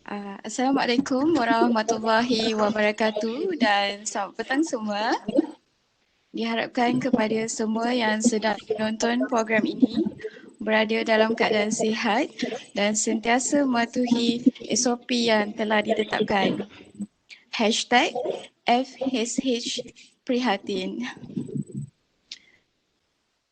Assalamualaikum warahmatullahi wabarakatuh dan selamat petang semua. Diharapkan kepada semua yang sedang menonton program ini berada dalam keadaan sihat dan sentiasa mematuhi SOP yang telah ditetapkan. #FHH Prihatin.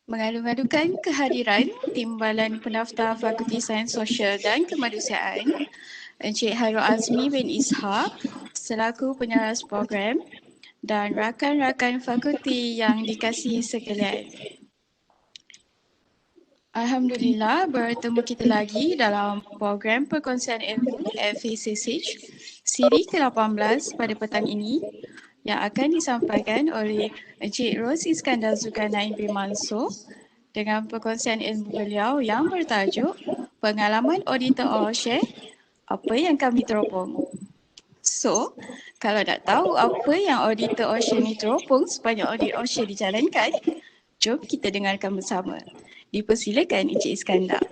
Mengadu-ngadukan kehadiran Timbalan Pendaftar Fakulti Sains Sosial dan Kemanusiaan Encik Hairul Azmi bin Ishak selaku penyaras program dan rakan-rakan fakulti yang dikasihi sekalian. Alhamdulillah bertemu kita lagi dalam program Perkongsian Ilmu FHCSH siri ke-18 pada petang ini yang akan disampaikan oleh Encik Ros Iskandar Zulkarnain bin Mansur dengan perkongsian ilmu beliau yang bertajuk Pengalaman Auditor ORSHARE, apa yang kami teropong. So, kalau nak tahu apa yang auditor ORSHARE ni teropong sepanjang audit ORSHARE dijalankan, jom kita dengarkan bersama. Dipersilakan Encik Iskandar.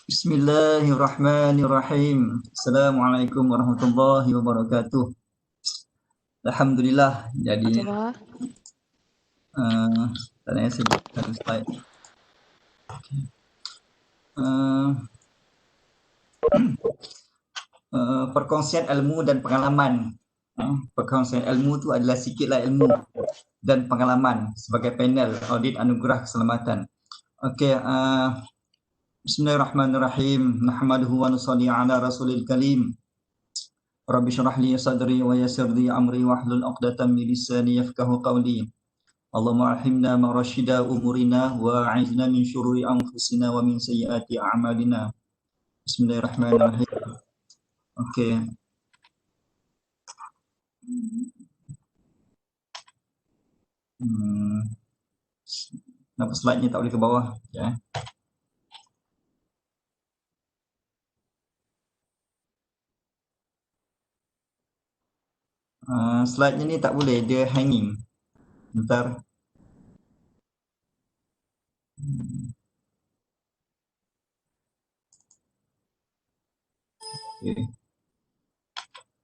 Bismillahirrahmanirrahim. Assalamualaikum warahmatullahi wabarakatuh. Alhamdulillah. Jadi tadi saya buat slide. Perkongsian ilmu dan pengalaman. Perkongsian ilmu tu adalah sikitlah ilmu dan pengalaman sebagai panel audit anugerah keselamatan. Okey, Bismillahirrahmanirrahim. Nahmaduhu wa nusalli ala rasulil karim. Rabbi syrah li sadri wa yassir li amri wahlul 'uqdatam min lisani yafqahu qawli. Allahumma arhamna ma rasyida umurina wa a'izna min syururi anfusina wa min sayyiati a'malina. Bismillahirrahmanirrahim. Okey. Kenapa slide-nya tak boleh ke bawah? Okay. Slide-nya ni tak boleh, dia hanging. Bentar.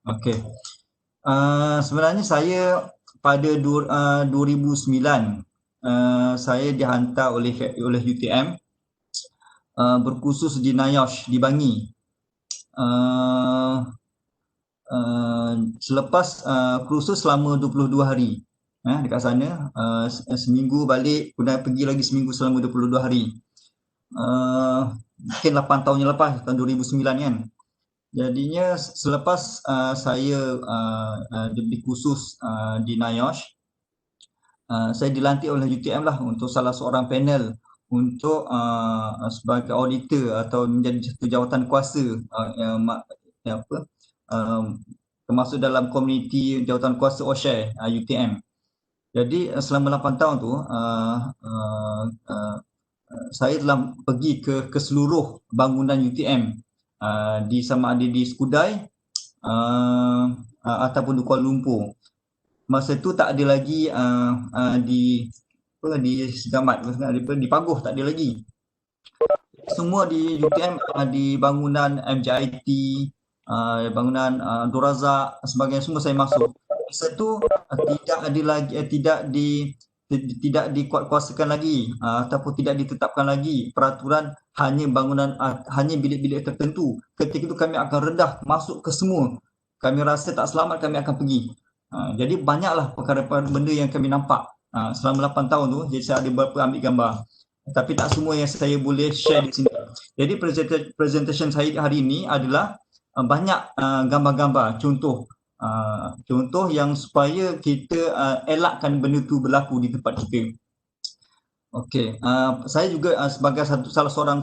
Okay. Sebenarnya saya pada 2009 saya dihantar oleh UTM berkursus di NIOSH di Bangi. Selepas kursus selama 22 hari dekat sana, seminggu balik, kemudian pergi lagi seminggu selama 22 hari. Mungkin 8 tahun yang lepas, tahun 2009 kan. Jadinya selepas saya diberi kursus di NIOSH, saya dilantik oleh UTM lah untuk salah seorang panel untuk sebagai auditor atau menjadi satu jawatan kuasa termasuk dalam komuniti jawatan kuasa ORSHARE UTM. Jadi selama 8 tahun tu saya telah pergi ke seluruh bangunan UTM di sama ada di Skudai ataupun di Kuala Lumpur. Masa tu tak ada lagi di Segamat, di Paguh tak ada lagi. Semua di UTM, di bangunan MJIT, bangunan Dorazak, sebagainya, semua saya masuk. Masa tu tidak dikuatkuasakan lagi ataupun tidak ditetapkan lagi peraturan hanya bangunan, hanya bilik-bilik tertentu. Ketika itu kami akan redah masuk ke semua. Kami rasa tak selamat, kami akan pergi. Jadi banyaklah perkara benda yang kami nampak selama 8 tahun tu. Jadi saya ada beberapa ambil gambar, tapi tak semua yang saya boleh share di sini. Jadi presentation saya hari ini adalah banyak gambar-gambar contoh yang supaya kita elakkan benda tu berlaku di tempat kita. Okey, saya juga sebagai salah seorang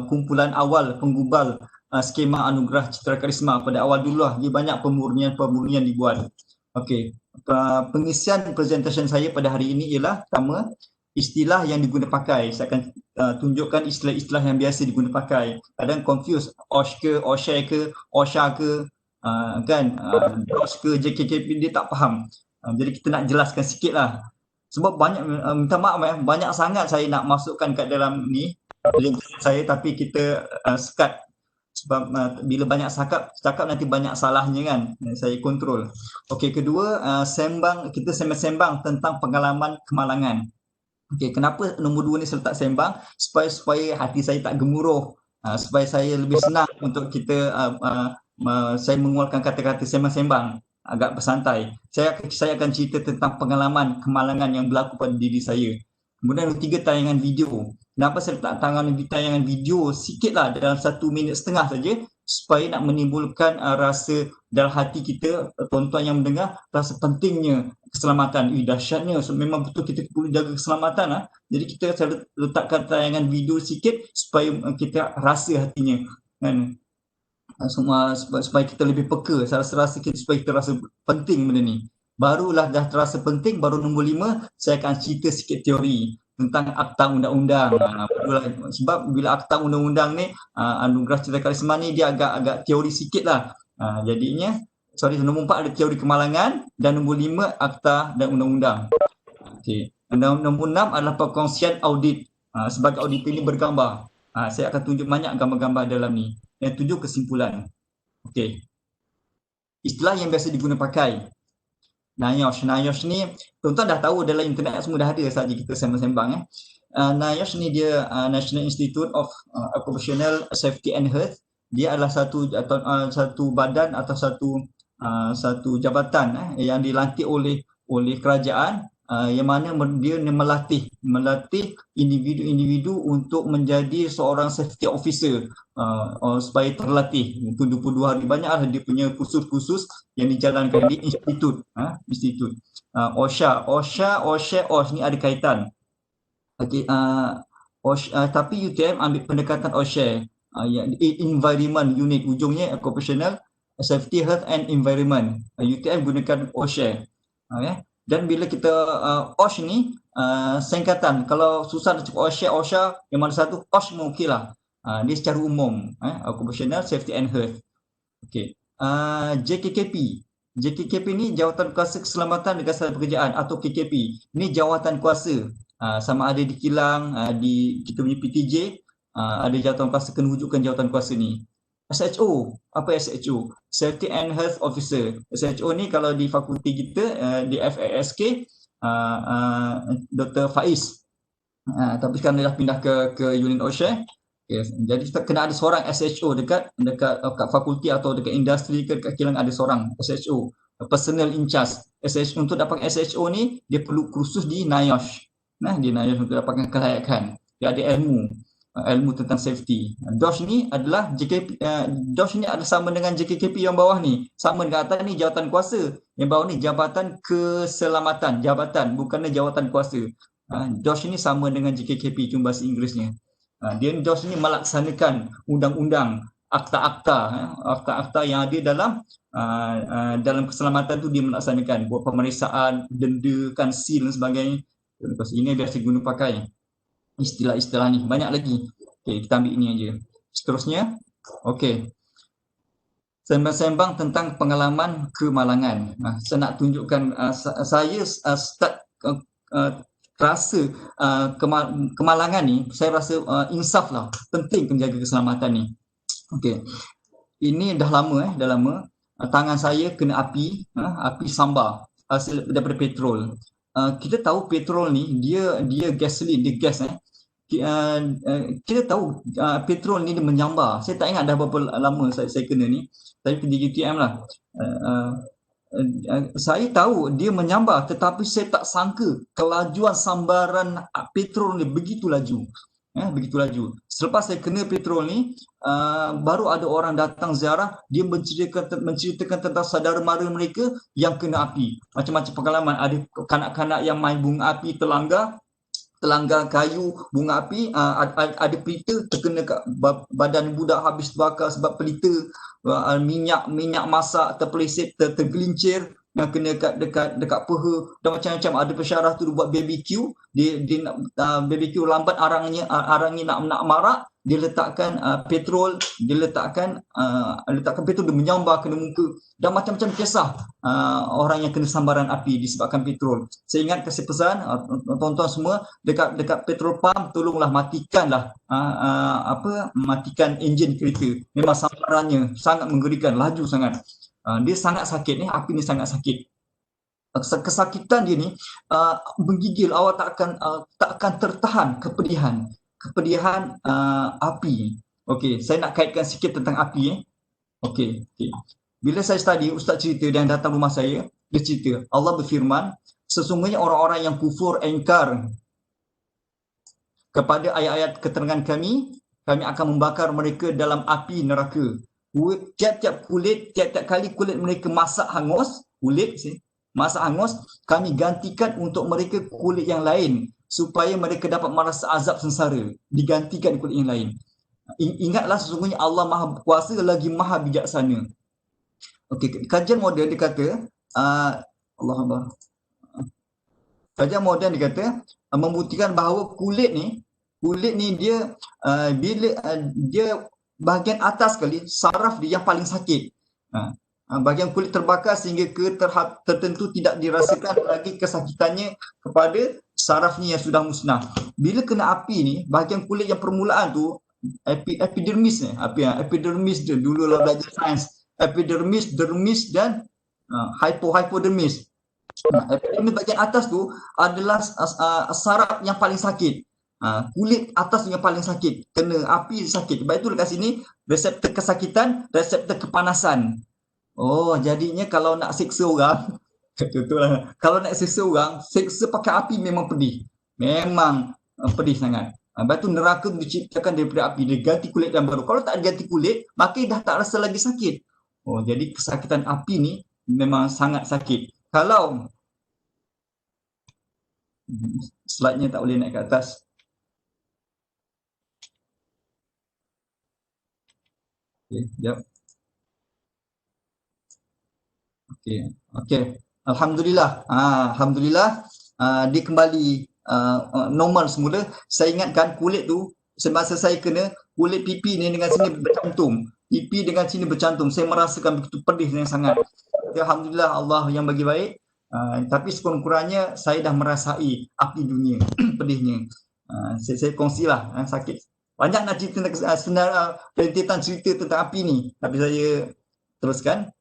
kumpulan awal penggubal skema anugerah Citra Karisma pada awal dulu lah. Dia banyak pemurnian dibuat. Okey, pengisian presentation saya pada hari ini ialah pertama, istilah yang digunakan pakai. Saya akan tunjukkan istilah-istilah yang biasa digunakan pakai. Kadang confuse, OSH ke, ORSHARE ke, OSHA ke, DOS ke, JKKP, dia tak faham. Jadi kita nak jelaskan sikit lah. Sebab banyak, minta maaf banyak sangat saya nak masukkan kat dalam ni. saya, tapi kita sekat sebab bila banyak cakap nanti banyak salahnya kan. Saya kontrol. Okey, kedua, kita sembang tentang pengalaman kemalangan. Okey, kenapa nombor 2 ni saya letak sembang? Supaya hati saya tak gemuruh. Supaya saya lebih senang untuk kita saya mengeluarkan kata-kata sembang-sembang agak bersantai. Saya akan cerita tentang pengalaman kemalangan yang berlaku pada diri saya. Kemudian yang ketiga, tayangan video. Kenapa saya letak tayangan video sikitlah, dalam 1.5 minit saja, supaya nak menimbulkan rasa dalam hati kita, tuan-tuan yang mendengar, rasa pentingnya keselamatan. Dahsyatnya, memang betul kita perlu jaga keselamatan. Jadi saya letakkan tayangan video sikit supaya kita rasa hatinya kan. Supaya kita lebih peka, rasa kita, supaya kita rasa penting benda ni. Barulah dah terasa penting, baru nombor 5 saya akan cerita sikit teori tentang Akta Undang-Undang. Sebab bila Akta Undang-Undang ni, Anugerah Citra Karisma ni dia agak teori sikit lah. Jadinya, nombor 4 ada teori kemalangan, dan nombor 5 Akta dan Undang-Undang. Okay. Nombor 6 adalah perkongsian audit. Sebagai auditor ini bergambar. Saya akan tunjuk banyak gambar-gambar dalam ni. Yang 7, kesimpulan. Okey. Istilah yang biasa digunakan pakai. NIOSH. NIOSH ni, tuan-tuan dah tahu dalam internet semua dah ada saja kita sembang-sembang. NIOSH ni dia National Institute of Occupational Safety and Health. Dia adalah satu badan atau satu jabatan yang dilantik oleh kerajaan, yang mana dia melatih individu-individu untuk menjadi seorang safety officer, supaya terlatih untuk 22 hari. Banyaklah dia punya kursus-kursus yang dijalankan di institut. OSHA ni ada kaitan. Okay, tapi UTM ambil pendekatan OSHA, environment unit, ujungnya occupational safety, health and environment. UTM gunakan OSHA. Okay. Dan bila kita OSH ni singkatan, kalau susah nak cakap OSHA yang mana satu, OSH pun okey lah. Dia secara umum, Occupational Safety and Health. Okey. JKKP ni Jawatan Kuasa Keselamatan dan Keselamatan Pekerjaan atau KKP. Ni jawatan kuasa, sama ada di kilang, di kita punya PTJ, ada jawatan kuasa, kena wujudkan jawatan kuasa ni. SHO, apa SHO? Safety and Health Officer. SHO ni kalau di fakulti kita, di FASK, Dr. Faiz. Tapi sekarang dia dah pindah ke unit OSHA. Yes. Jadi kena ada seorang SHO dekat fakulti atau dekat industri, dekat kilang ada seorang SHO, personal in charge. SHO, untuk dapatkan SHO ni dia perlu kursus di NIOSH. Di NIOSH untuk dapatkan kelayakan. Dia ada ilmu tentang safety. DOSH ni adalah DOSH ni ada sama dengan JKKP yang bawah ni. Sama dengan atas ni jawatan kuasa. Yang bawah ni Jabatan Keselamatan, jabatan, bukannya jawatan kuasa. DOSH ni sama dengan JKKP, cuma bahasa Inggerisnya. Dia DOSH ni melaksanakan undang-undang, akta-akta yang ada dalam keselamatan tu, dia melaksanakan, buat pemeriksaan, denda, kan, seal dan sebagainya. Ini biasa guna pakai istilah-istilah ni, banyak lagi. Okey, kita ambil ini aja. Seterusnya, okey. Sembang-sembang tentang pengalaman kemalangan. Saya nak tunjukkan, saya start rasa kemalangan ni, saya rasa insaf lah, penting menjaga keselamatan ni. Okey. Ini dah lama. Tangan saya kena api sambar hasil daripada petrol. Kita tahu petrol ni dia gasoline, dia gas. Kita tahu petrol ni dia menyambar. Saya tak ingat dah berapa lama saya kena ni. Saya pergi UTM lah. Saya tahu dia menyambar, tetapi saya tak sangka kelajuan sambaran petrol ni begitu laju. Begitu laju. Selepas saya kena petrol ni, baru ada orang datang ziarah, dia menceritakan tentang saudara mara mereka yang kena api. Macam-macam pengalaman. Ada kanak-kanak yang main bunga api, telanggar kayu, bunga api, ada pelita terkena kat badan budak, habis terbakar sebab pelita, minyak masak terpeleset, tergelincir, yang kena dekat peha, dan macam-macam. Ada pensyarah tu buat BBQ, dia BBQ lambat, arangnya nak marak, dia letakkan petrol, dia letakkan petrol, dia menyambar kena muka dan macam-macam kisah orang yang kena sambaran api disebabkan petrol. Saya ingat kasih pesan tuan-tuan semua dekat petrol pump, tolonglah matikanlah matikan enjin kereta. Memang sambarannya sangat mengerikan, laju sangat. Dia sangat sakit ni, api ni sangat sakit. Kesakitan dia ni menggigil, awak tak akan tertahan kepedihan api. Okey, saya nak kaitkan sikit tentang api. Okey. Bila saya study, ustaz cerita dan datang rumah saya, dia cerita Allah berfirman, sesungguhnya orang-orang yang kufur engkar kepada ayat-ayat keterangan kami akan membakar mereka dalam api neraka. Tiap-tiap kali kulit mereka masak hangus, kami gantikan untuk mereka kulit yang lain supaya mereka dapat merasa azab sengsara, digantikan kulit yang lain. Ingatlah sesungguhnya Allah Maha Kuasa lagi Maha Bijaksana. Okey, kajian moden dia kata kajian moden dia kata membuktikan bahawa kulit ni dia bila dia bahagian atas sekali saraf dia yang paling sakit. Bahagian kulit terbakar sehingga ke tahap tertentu tidak dirasakan lagi kesakitannya kepada sarafnya yang sudah musnah. Bila kena api ni, bahagian kulit yang permulaan tu epidermis dia dulu lah belajar sains, epidermis, dermis dan hypodermis. Epidermis bahagian atas tu adalah saraf yang paling sakit. Kulit atas yang paling sakit, kena api sakit. Sebab itu dekat sini reseptor kesakitan, reseptor kepanasan. Oh, jadinya kalau nak siksa orang, kalau nak siksa orang, siksa pakai api memang pedih. Memang pedih sangat. Lepas tu neraka diciptakan daripada api, dia ganti kulit yang baru. Kalau tak ganti kulit, maka dah tak rasa lagi sakit. Oh, jadi kesakitan api ni memang sangat sakit. Kalau slide-nya tak boleh naik ke atas. Okey, jap. Okey. Alhamdulillah. Alhamdulillah dia kembali normal semula. Saya ingatkan kulit tu semasa saya kena, kulit pipi ni dengan sini bercantum. Pipi dengan sini bercantum. Saya merasakan begitu pedihnya sangat. Alhamdulillah Allah yang bagi baik. Tapi sekurang-kurangnya saya dah merasai api dunia pedihnya. Saya kongsilah sakit. Banyak nak cerita tentang rentetan cerita tentang api ni, tapi saya teruskan.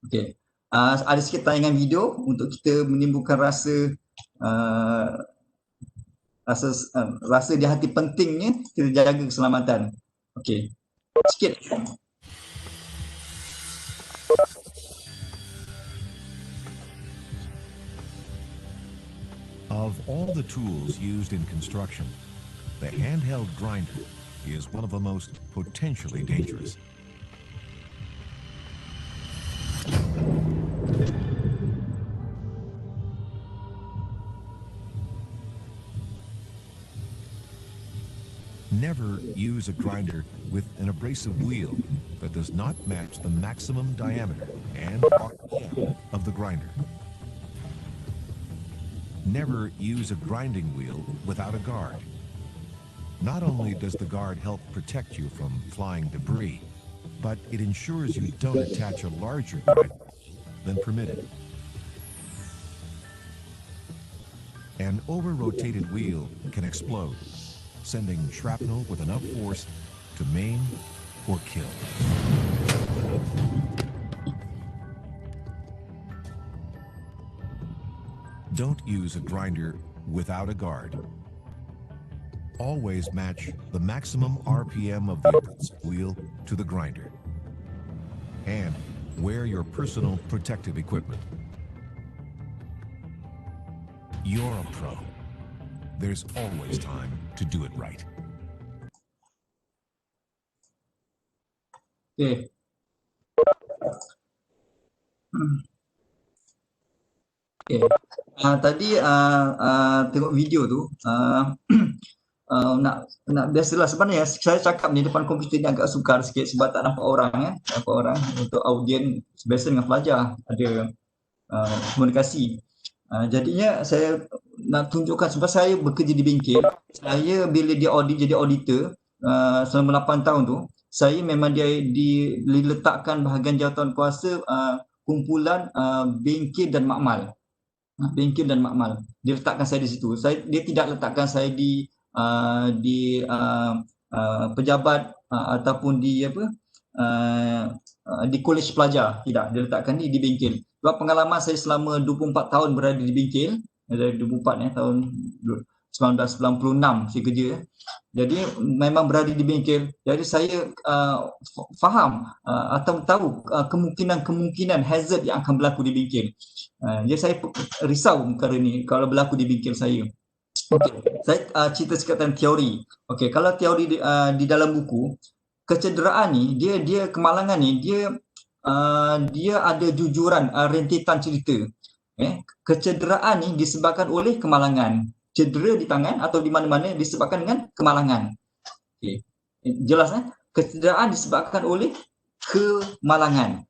Okey. Ada sikit tayangan video untuk kita menimbulkan rasa di hati pentingnya kita jaga keselamatan. Okey. Sikit. Of all the tools used in construction, the handheld grinder is one of the most potentially dangerous. Never use a grinder with an abrasive wheel that does not match the maximum diameter and RPM of the grinder. Never use a grinding wheel without a guard. Not only does the guard help protect you from flying debris, but it ensures you don't attach a larger grinder than permitted. An over-rotated wheel can explode, sending shrapnel with enough force to maim or kill. Don't use a grinder without a guard. Always match the maximum RPM of the wheel to the grinder. And wear your personal protective equipment. You're a pro. There's always time to do it right. Okay. Okay. Tadi tengok video tu nak biasalah sebenarnya saya cakap ni depan komputer ni agak sukar sikit sebab tak nampak orang nampak orang untuk audien biasa dengan pelajar ada komunikasi. Jadinya saya nak tunjukkan sebab saya bekerja di bengkel. Saya bila dia jadi auditor, selama 8 tahun tu, saya memang diletakkan bahagian jawatan kuasa kumpulan bengkel dan makmal. Bengkel dan makmal. Dia letakkan saya di situ. Dia tidak letakkan saya di pejabat ataupun di di kolej pelajar. Tidak, dia letakkan di bengkel. Sebab pengalaman saya selama 24 tahun berada di bengkel, dari 24 tahun 1996 saya kerja. Jadi memang berada di bengkel. Jadi saya faham atau tahu kemungkinan hazard yang akan berlaku di bengkel. Jadi saya risau perkara ni kalau berlaku di bengkel saya. Okey, saya cerita sikit tentang teori. Okey, kalau teori di dalam buku, kecederaan ni, dia kemalangan ni, dia ada jujuran rentetan cerita. Kecederaan ni disebabkan oleh kemalangan. Cedera di tangan atau di mana-mana disebabkan dengan kemalangan. Okey. Jelas Kecederaan disebabkan oleh kemalangan.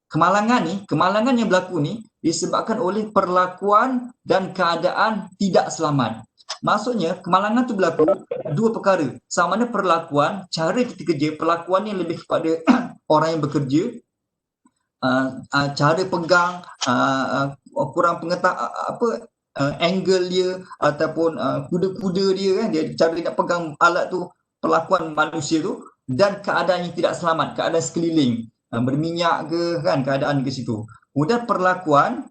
Kemalangan yang berlaku ni disebabkan oleh perlakuan dan keadaan tidak selamat. Maksudnya kemalangan tu berlaku dua perkara. Sama ada perlakuan, cara kita kerja, perlakuan yang lebih kepada orang yang bekerja, cara pegang, kurang pengetahuan angle dia ataupun kuda-kuda dia dia cara dia nak pegang alat tu, perlakuan manusia tu, dan keadaan yang tidak selamat, keadaan sekeliling, berminyak ke kan, keadaan ke situ. Kemudian perlakuan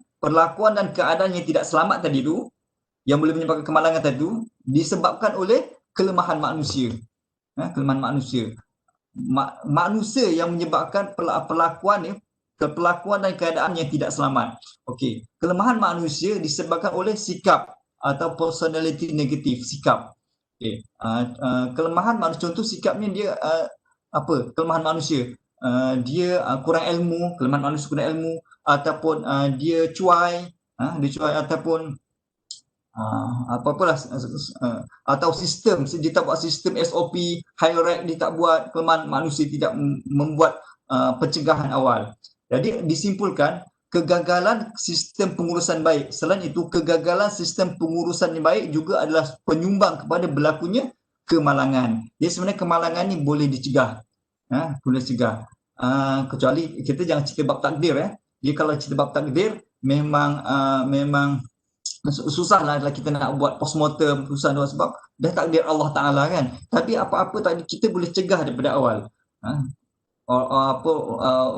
dan keadaan yang tidak selamat tadi tu, yang boleh menyebabkan kemalangan tadi tu, disebabkan oleh kelemahan manusia. Kelemahan manusia. Manusia yang menyebabkan perlakuan dan keadaan yang tidak selamat. Okey, kelemahan manusia disebabkan oleh sikap atau personality negatif, sikap. Okey, kelemahan manusia, contoh sikapnya dia kelemahan manusia. Dia kurang ilmu, kelemahan manusia kurang ilmu, ataupun dia cuai, ataupun apa-apalah, atau sistem, dia tak buat sistem SOP, hierarchy dia tak buat, kelemahan manusia tidak membuat pencegahan awal. Jadi disimpulkan, kegagalan sistem pengurusan baik. Selain itu, kegagalan sistem pengurusan yang baik juga adalah penyumbang kepada berlakunya kemalangan. Jadi sebenarnya kemalangan ni boleh dicegah. Boleh dicegah. Kecuali kita jangan cerita bab takdir. Jadi kalau cerita bab takdir, memang susah lah kita nak buat postmortem, susah sebab dah takdir Allah Ta'ala kan. Tapi apa-apa takdir kita boleh cegah daripada awal.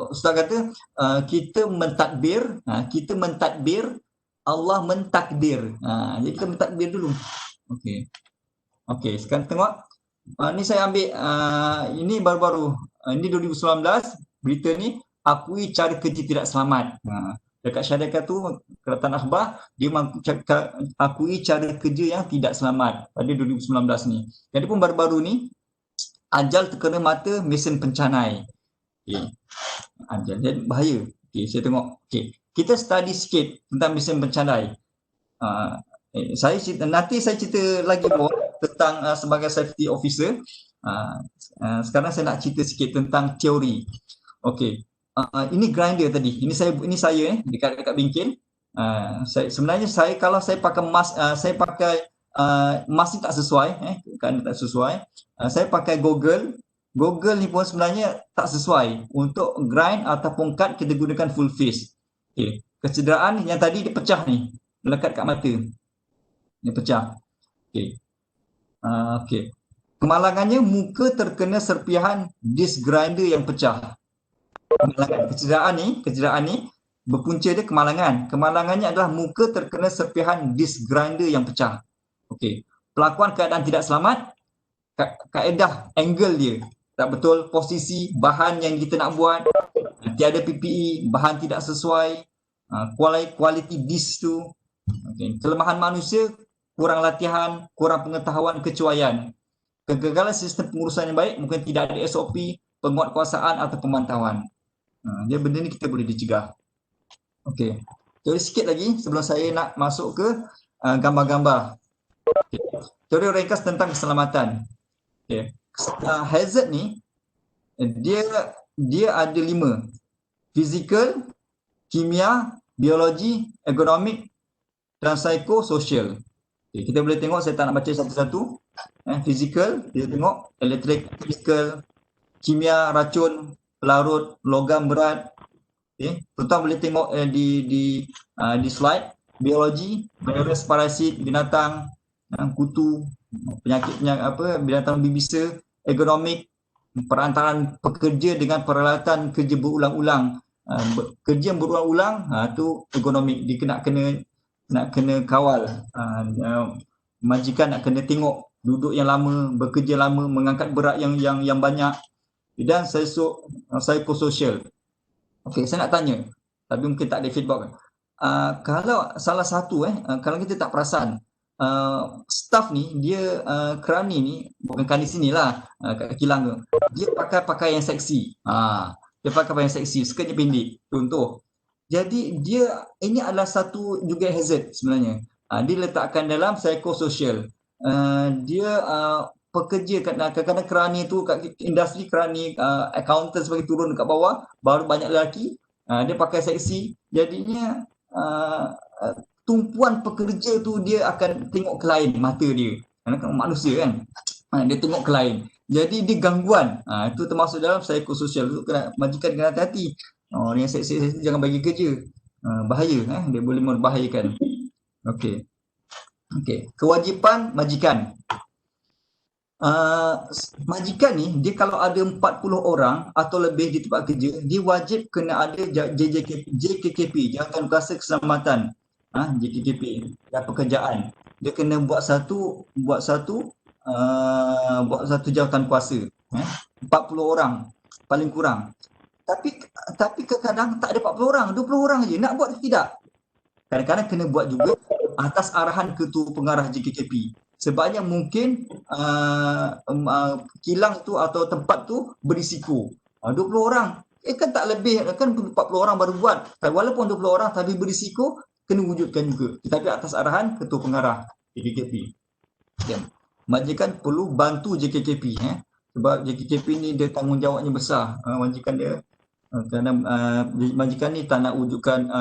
Ustaz kata kita mentadbir, Allah mentakdir. Jadi kita mentakdir dulu. Okey, sekarang tengok. Ni saya ambil ini baru-baru. Ini 2019, berita ni, akui cara kerja tidak selamat. Dekat syarikat tu, Kerajaan Akhbar, dia akui cara kerja yang tidak selamat pada 2019 ni. Jadi pun baru-baru ni, ajal terkena mata mesin pencanai. Ajal, jadi bahaya. Saya tengok. Kita study sikit tentang mesin pencanai. Nanti saya cerita lagi tentang sebagai safety officer. Sekarang saya nak cerita sikit tentang teori. Ini grinder tadi. Ini saya dekat bengkel. Kalau saya pakai mask, mask ni tak sesuai, kan tak sesuai. Saya pakai goggle. Goggle ni pun sebenarnya tak sesuai untuk grind ataupun cut, kita gunakan full face. Kecederaan yang tadi dia pecah ni, melekat kat mata. Dia pecah. Kemalangannya muka terkena serpihan disk grinder yang pecah. Kecederaan ni berpunca dia kemalangan. Kemalangannya adalah muka terkena serpihan disk grinder yang pecah. Pelakuan keadaan tidak selamat, kaedah angle dia tak betul, posisi bahan yang kita nak buat, tiada PPE, bahan tidak sesuai, quality disk tu. Kelemahan manusia, kurang latihan, kurang pengetahuan, kecuaian. Kegagalan sistem pengurusan yang baik, mungkin tidak ada SOP, penguatkuasaan atau pemantauan. Jadi benda ni kita boleh dicegah. Teori sikit lagi sebelum saya nak masuk ke gambar-gambar. Teori ringkas tentang keselamatan. Hazard ni dia ada 5. Fizikal, kimia, biologi, ekonomik dan psikososial. Kita boleh tengok, saya tak nak baca satu-satu. Fizikal, dia tengok elektrik, chemical, kimia, racun, pelarut, logam berat. Tuan boleh tengok di slide. Biologi, virus, parasit, binatang, kutu, penyakit binatang berbisa, ergonomik, perantaraan pekerja dengan peralatan kerja berulang-ulang. Kerja yang berulang-ulang tu ergonomik, dia nak kena kawal. Majikan nak kena tengok duduk yang lama, bekerja lama, mengangkat berat yang banyak. Dan psikososial. Okey, saya nak tanya, tapi mungkin tak ada feedback. Kalau salah satu kalau kita tak perasan, staff ni dia kerani ni, bukan kerani sinilah, kat Kilang tu, dia pakai pakaian yang seksi. Dia pakai pakaian yang seksi, skirtnya pendek, contoh. Jadi dia ini adalah satu juga hazard sebenarnya. Dia letakkan dalam psikososial. Dia pekerja kadang-kadang kerani tu kat industri, kerani accountant sebagai turun dekat bawah, baru banyak lelaki, dia pakai seksi, jadinya tumpuan pekerja tu dia akan tengok ke lain mata dia, kerana kan manusia kan, dia tengok ke lain, jadi dia gangguan. Itu termasuk dalam psikososial. Tu majikan kena hati-hati, yang seksi jangan bagi kerja, bahaya, dia boleh membahayakan. Okey, kewajipan majikan. Majikan ni, dia kalau ada 40 orang atau lebih di tempat kerja, dia wajib kena ada JKKP, Jawatan Kuasa Keselamatan, JKKP dan pekerjaan. Dia kena buat satu jawatan kuasa, 40 orang paling kurang. Tapi kadang-kadang tak ada 40 orang, 20 orang je. Nak buat ke tidak? Kadang-kadang kena buat juga atas arahan ketua pengarah JKKP. Sebabnya mungkin kilang tu atau tempat tu berisiko. 20 orang, kan tak lebih, kan 40 orang baru buat. Walaupun 20 orang tapi berisiko, kena wujudkan juga. Tapi atas arahan ketua pengarah JKKP. Majikan perlu bantu JKKP. Sebab JKKP ni dia tanggungjawabnya besar. Majikan dia, kerana majikan ni tak nak wujudkan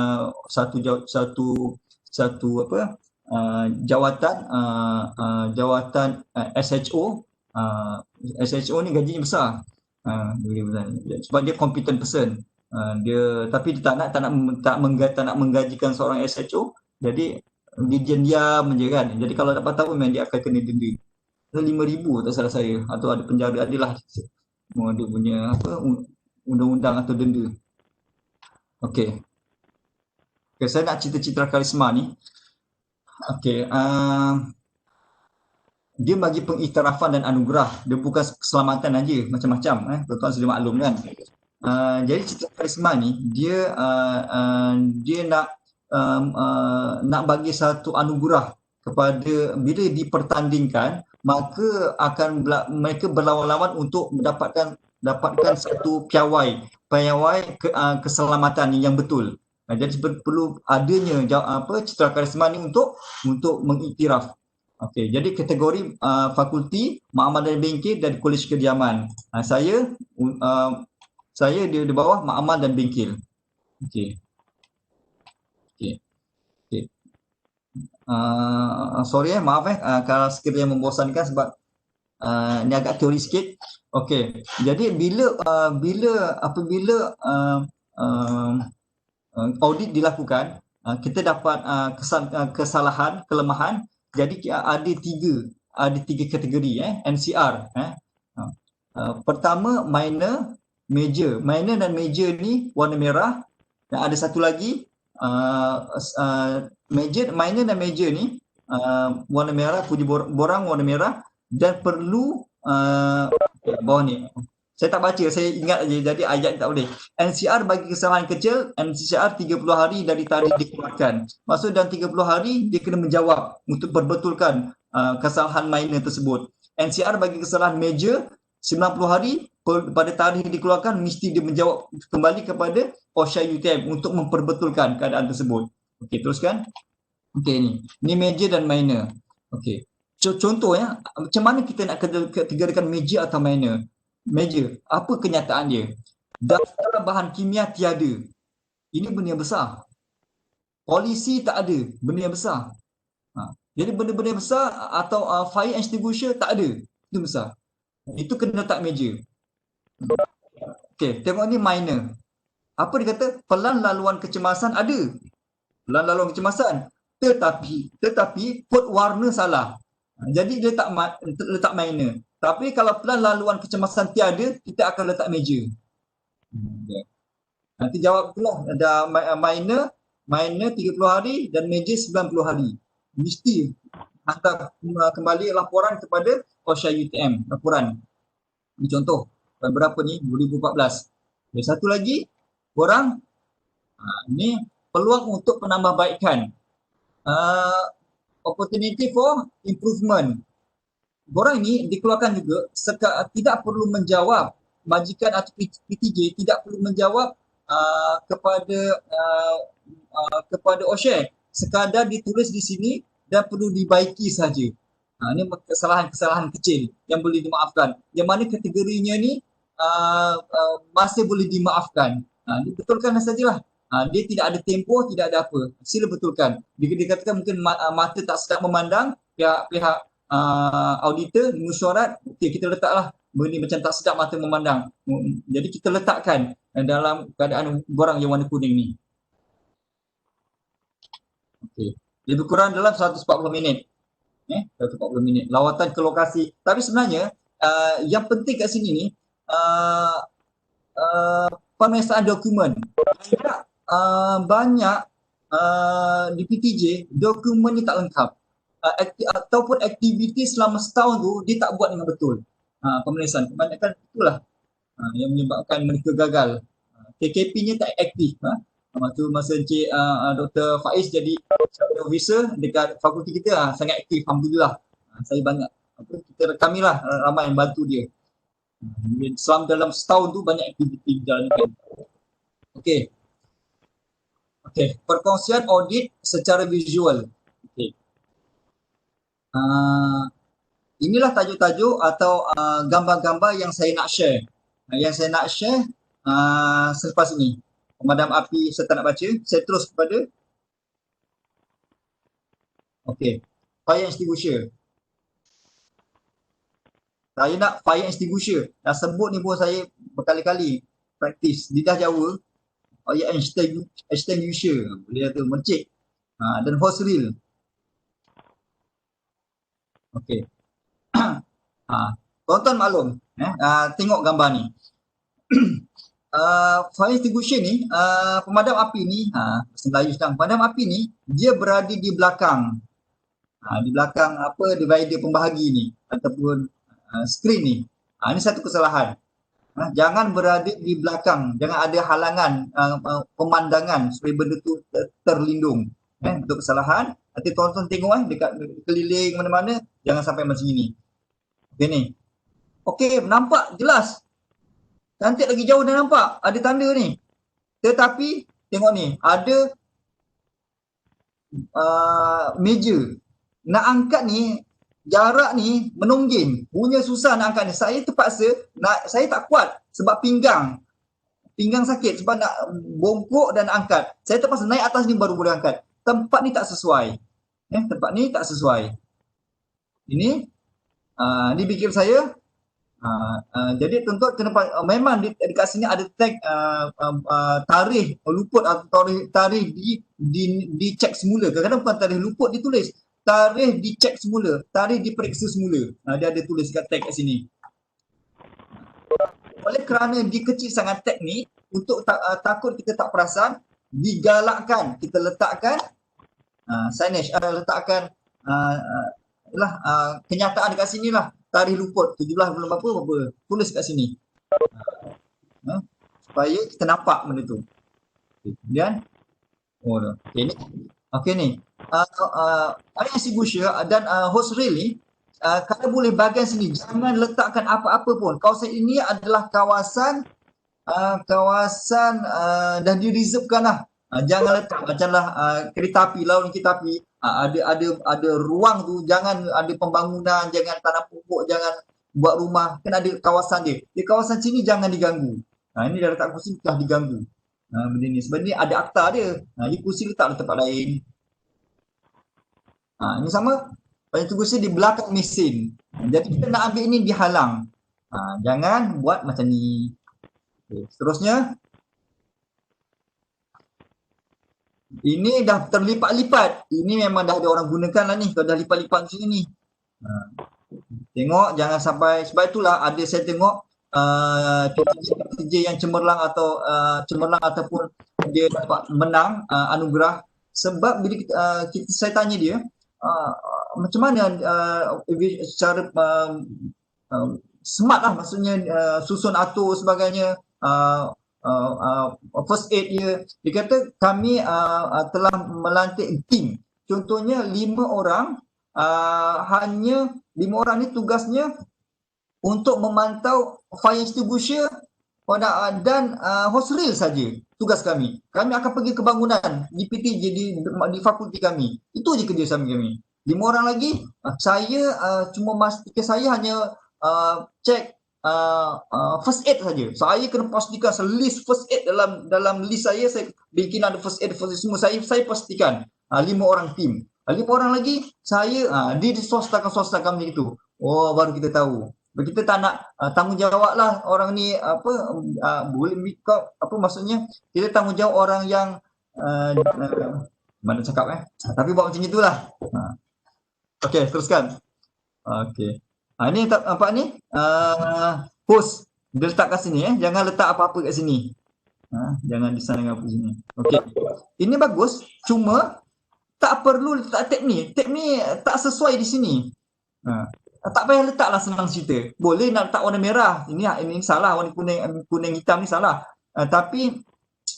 jawatan SHO. SHO ni gajinya besar. Sebab dia competent person. Tapi dia tak nak menggajikan seorang SHO. Jadi dia diam je kan. Jadi kalau dapat tahu memang dia akan kena denda. 5,000 tak salah saya, atau ada penjara, adalah dia punya undang-undang atau denda. Okey, saya nak cerita karisma ni. Okey, dia bagi pengiktirafan dan anugerah. Dia bukan keselamatan aja, macam-macam. Tuan-tuan sudah maklum kan. Jadi cerita karisma ni, dia nak bagi satu anugerah kepada, bila dipertandingkan, maka akan mereka berlawan-lawan untuk mendapatkan satu piawai keselamatan yang betul. Jadi perlu adanya citra karisma ni untuk mengiktiraf. Okey, jadi kategori fakulti makmal dan bengkel dan kolej kediaman. Saya di bawah makmal dan bengkel. Okey. Sorry maaf kalau sekiranya membosankan sebab ni agak teori sikit. Okey, jadi apabila audit dilakukan, kita dapat kesalahan, kelemahan. Jadi ada tiga kategori NCR. Pertama minor, major. Minor dan major ni warna merah, dan ada satu lagi minor dan major ni warna merah, puji borang warna merah, dan perlu bawah ni saya tak baca, saya ingat aja, jadi ayat tak boleh. NCR bagi kesalahan kecil, NCR 30 hari dari tarikh dikeluarkan. Maksud dalam 30 hari dia kena menjawab untuk perbetulkan kesalahan minor tersebut. NCR bagi kesalahan major 90 hari pada tarikh dikeluarkan, mesti dia menjawab kembali kepada OSHA UTM untuk memperbetulkan keadaan tersebut. Okey, teruskan. Okey, ni major dan minor. Okey. Contoh macam mana kita nak kategorikan major atau minor? Major, apa kenyataan dia? Daftar bahan kimia tiada. Ini benda yang besar. Polisi tak ada, benda yang besar. Jadi benda-benda besar atau fire extinguisher tak ada. Itu besar. Itu kena letak meja. Okey, tengok ni minor. Apa dia kata? Pelan laluan kecemasan ada. Pelan laluan kecemasan. Tetapi kod warna salah. Jadi dia letak minor. Tapi kalau pelan laluan kecemasan tiada, kita akan letak meja. Okay. Nanti jawab pula. Ada minor 30 hari dan meja 90 hari. Mesti hantar kembali laporan kepada OSHA UTM. Laporan. Ini contoh. Berapa ni? 2014. Dan satu lagi, korang, ini peluang untuk penambahbaikan. Opportunity for improvement. Korang ini dikeluarkan juga tidak perlu menjawab, majikan atau PTJ tidak perlu menjawab kepada OSHA. Sekadar ditulis di sini dan perlu dibaiki saja. Ini kesalahan-kesalahan kecil yang boleh dimaafkan. Yang mana kategorinya ni masih boleh dimaafkan. Betulkan sajalah. Dia tidak ada tempoh, tidak ada apa. Sila betulkan. Dikatakan mungkin mata tak sedap memandang, pihak auditor mesyuarat, okey, kita letaklah benda macam tak sedap mata memandang. Jadi kita letakkan dalam keadaan borang yang warna kuning ni. Okey. Lebih kurang dalam 140 minit. 140 minit. Lawatan ke lokasi. Tapi sebenarnya yang penting kat sini ni pemeriksaan dokumen. Banyak di PTJ dokumen ni tak lengkap. Ataupun aktiviti selama setahun tu dia tak buat dengan betul. Pemeriksaan. Kebanyakan itulah yang menyebabkan mereka gagal. KKP-nya tak aktif. Masa Encik Dr. Faiz jadi officer dekat fakulti kita sangat aktif, alhamdulillah. Saya banyak kita rekamilah ramai yang bantu dia. Selama dalam setahun tu banyak aktiviti dijalankan. Okey. Perkongsian audit secara visual. Okey. Inilah tajuk-tajuk atau gambar-gambar yang saya nak share. Yang saya nak share selepas ini. Pemadam api saya tak nak baca. Saya terus kepada fire extinguisher. Saya nak fire extinguisher. Dah sebut ni pun saya berkali-kali praktis. Lidah Jawa, fire extinguisher. Boleh kata mercik. Dan hose reel. Okey. Tuan-tuan maklum. Tengok gambar ni. Fire extinguisher ni, pemadam api ni, bahasa Melayu sedang, pemadam api ni, dia berada di belakang. Di belakang divider pembahagi ni, ataupun skrin ni. Ini satu kesalahan. Jangan berada di belakang, jangan ada halangan pemandangan supaya benda tu terlindung. Itu kesalahan. Nanti tuan-tuan tengok dekat keliling mana-mana, jangan sampai macam ini. Okey ni. Okey, nampak jelas. Cantik lagi jauh dah nampak. Ada tanda ni. Tetapi, tengok ni. Ada meja. Nak angkat ni, jarak ni menongging. Punya susah nak angkat ni. Saya terpaksa, saya tak kuat sebab pinggang. Pinggang sakit sebab nak bongkok dan angkat. Saya terpaksa naik atas ni baru boleh angkat. Tempat ni tak sesuai. Tempat ni tak sesuai. Ini fikir saya. Jadi tuan-tuan kena memang dekat sini ada tag tarikh luput atau tarikh dicek semula. Kadang-kadang bukan tarikh luput ditulis, tarikh dicek semula, tarikh diperiksa semula. Dia ada tulis kat tag kat sini. Oleh kerana dia kecil sangat tag ni, untuk takut kita tak perasan, digalakkan kita letakkan signage, letakkan kenyataan dekat sini lah. Tarikh luput 17 bulan berapa tulis kat sini. Supaya kita nampak benda tu. Kemudian okey ni. Fire extinguisher dan hose reel ni kalau boleh bahagian sini jangan letakkan apa-apa pun. Kawasan ini adalah kawasan dah direservekan lah. Jangan letak macamlah kereta api, lawan kereta api. Ada ruang tu, jangan ada pembangunan, jangan tanam pokok, jangan buat rumah, kan ada kawasan dia. Di kawasan sini jangan diganggu. Ini dah letak kursi dah diganggu. Benda ni sebab ni ada akta dia. Dia kursi letak di tempat lain. Ini sama, fire extinguisher di belakang mesin. Jadi kita nak ambil ini dihalang. Jangan buat macam ni. Okay. Seterusnya, ini dah terlipat-lipat. Ini memang dah ada orang gunakan lah ni. Kalau dah lipat-lipat macam ni. Tengok jangan sampai, sebab itulah ada saya tengok PTJ yang cemerlang atau cemerlang ataupun dia dapat menang anugerah, sebab bila saya tanya dia macam mana secara smart lah, maksudnya susun atur sebagainya, first aid dia kata kami telah melantik tim, contohnya 5 orang, hanya 5 orang ni tugasnya untuk memantau fire extinguisher dan hose reel saja tugas kami. Kami akan pergi ke bangunan di PTJ di fakulti kami. Itu je kerja kami. 5 orang lagi, saya saya hanya cek first aid saja. Saya kena pastikan list first aid dalam list saya bikin ada first aid semua saya pastikan. 5 orang tim. 5 orang lagi saya di swasta kami itu. Oh, baru kita tahu. Kita tak nak tanggungjawab lah orang ni boleh apa maksudnya kita tanggungjawab orang yang mana cakap tapi buat macam itulah. Okey, teruskan. Okey. Ini apa ni? Host dia letak kat sini jangan letak apa-apa kat sini. Jangan disanding apa sini. Okey. Ini bagus, cuma tak perlu letak tab ni. Tab ni tak sesuai di sini. Tak payah letaklah, senang cerita. Boleh nak letak warna merah. Ini salah, warna kuning hitam ni salah. Tapi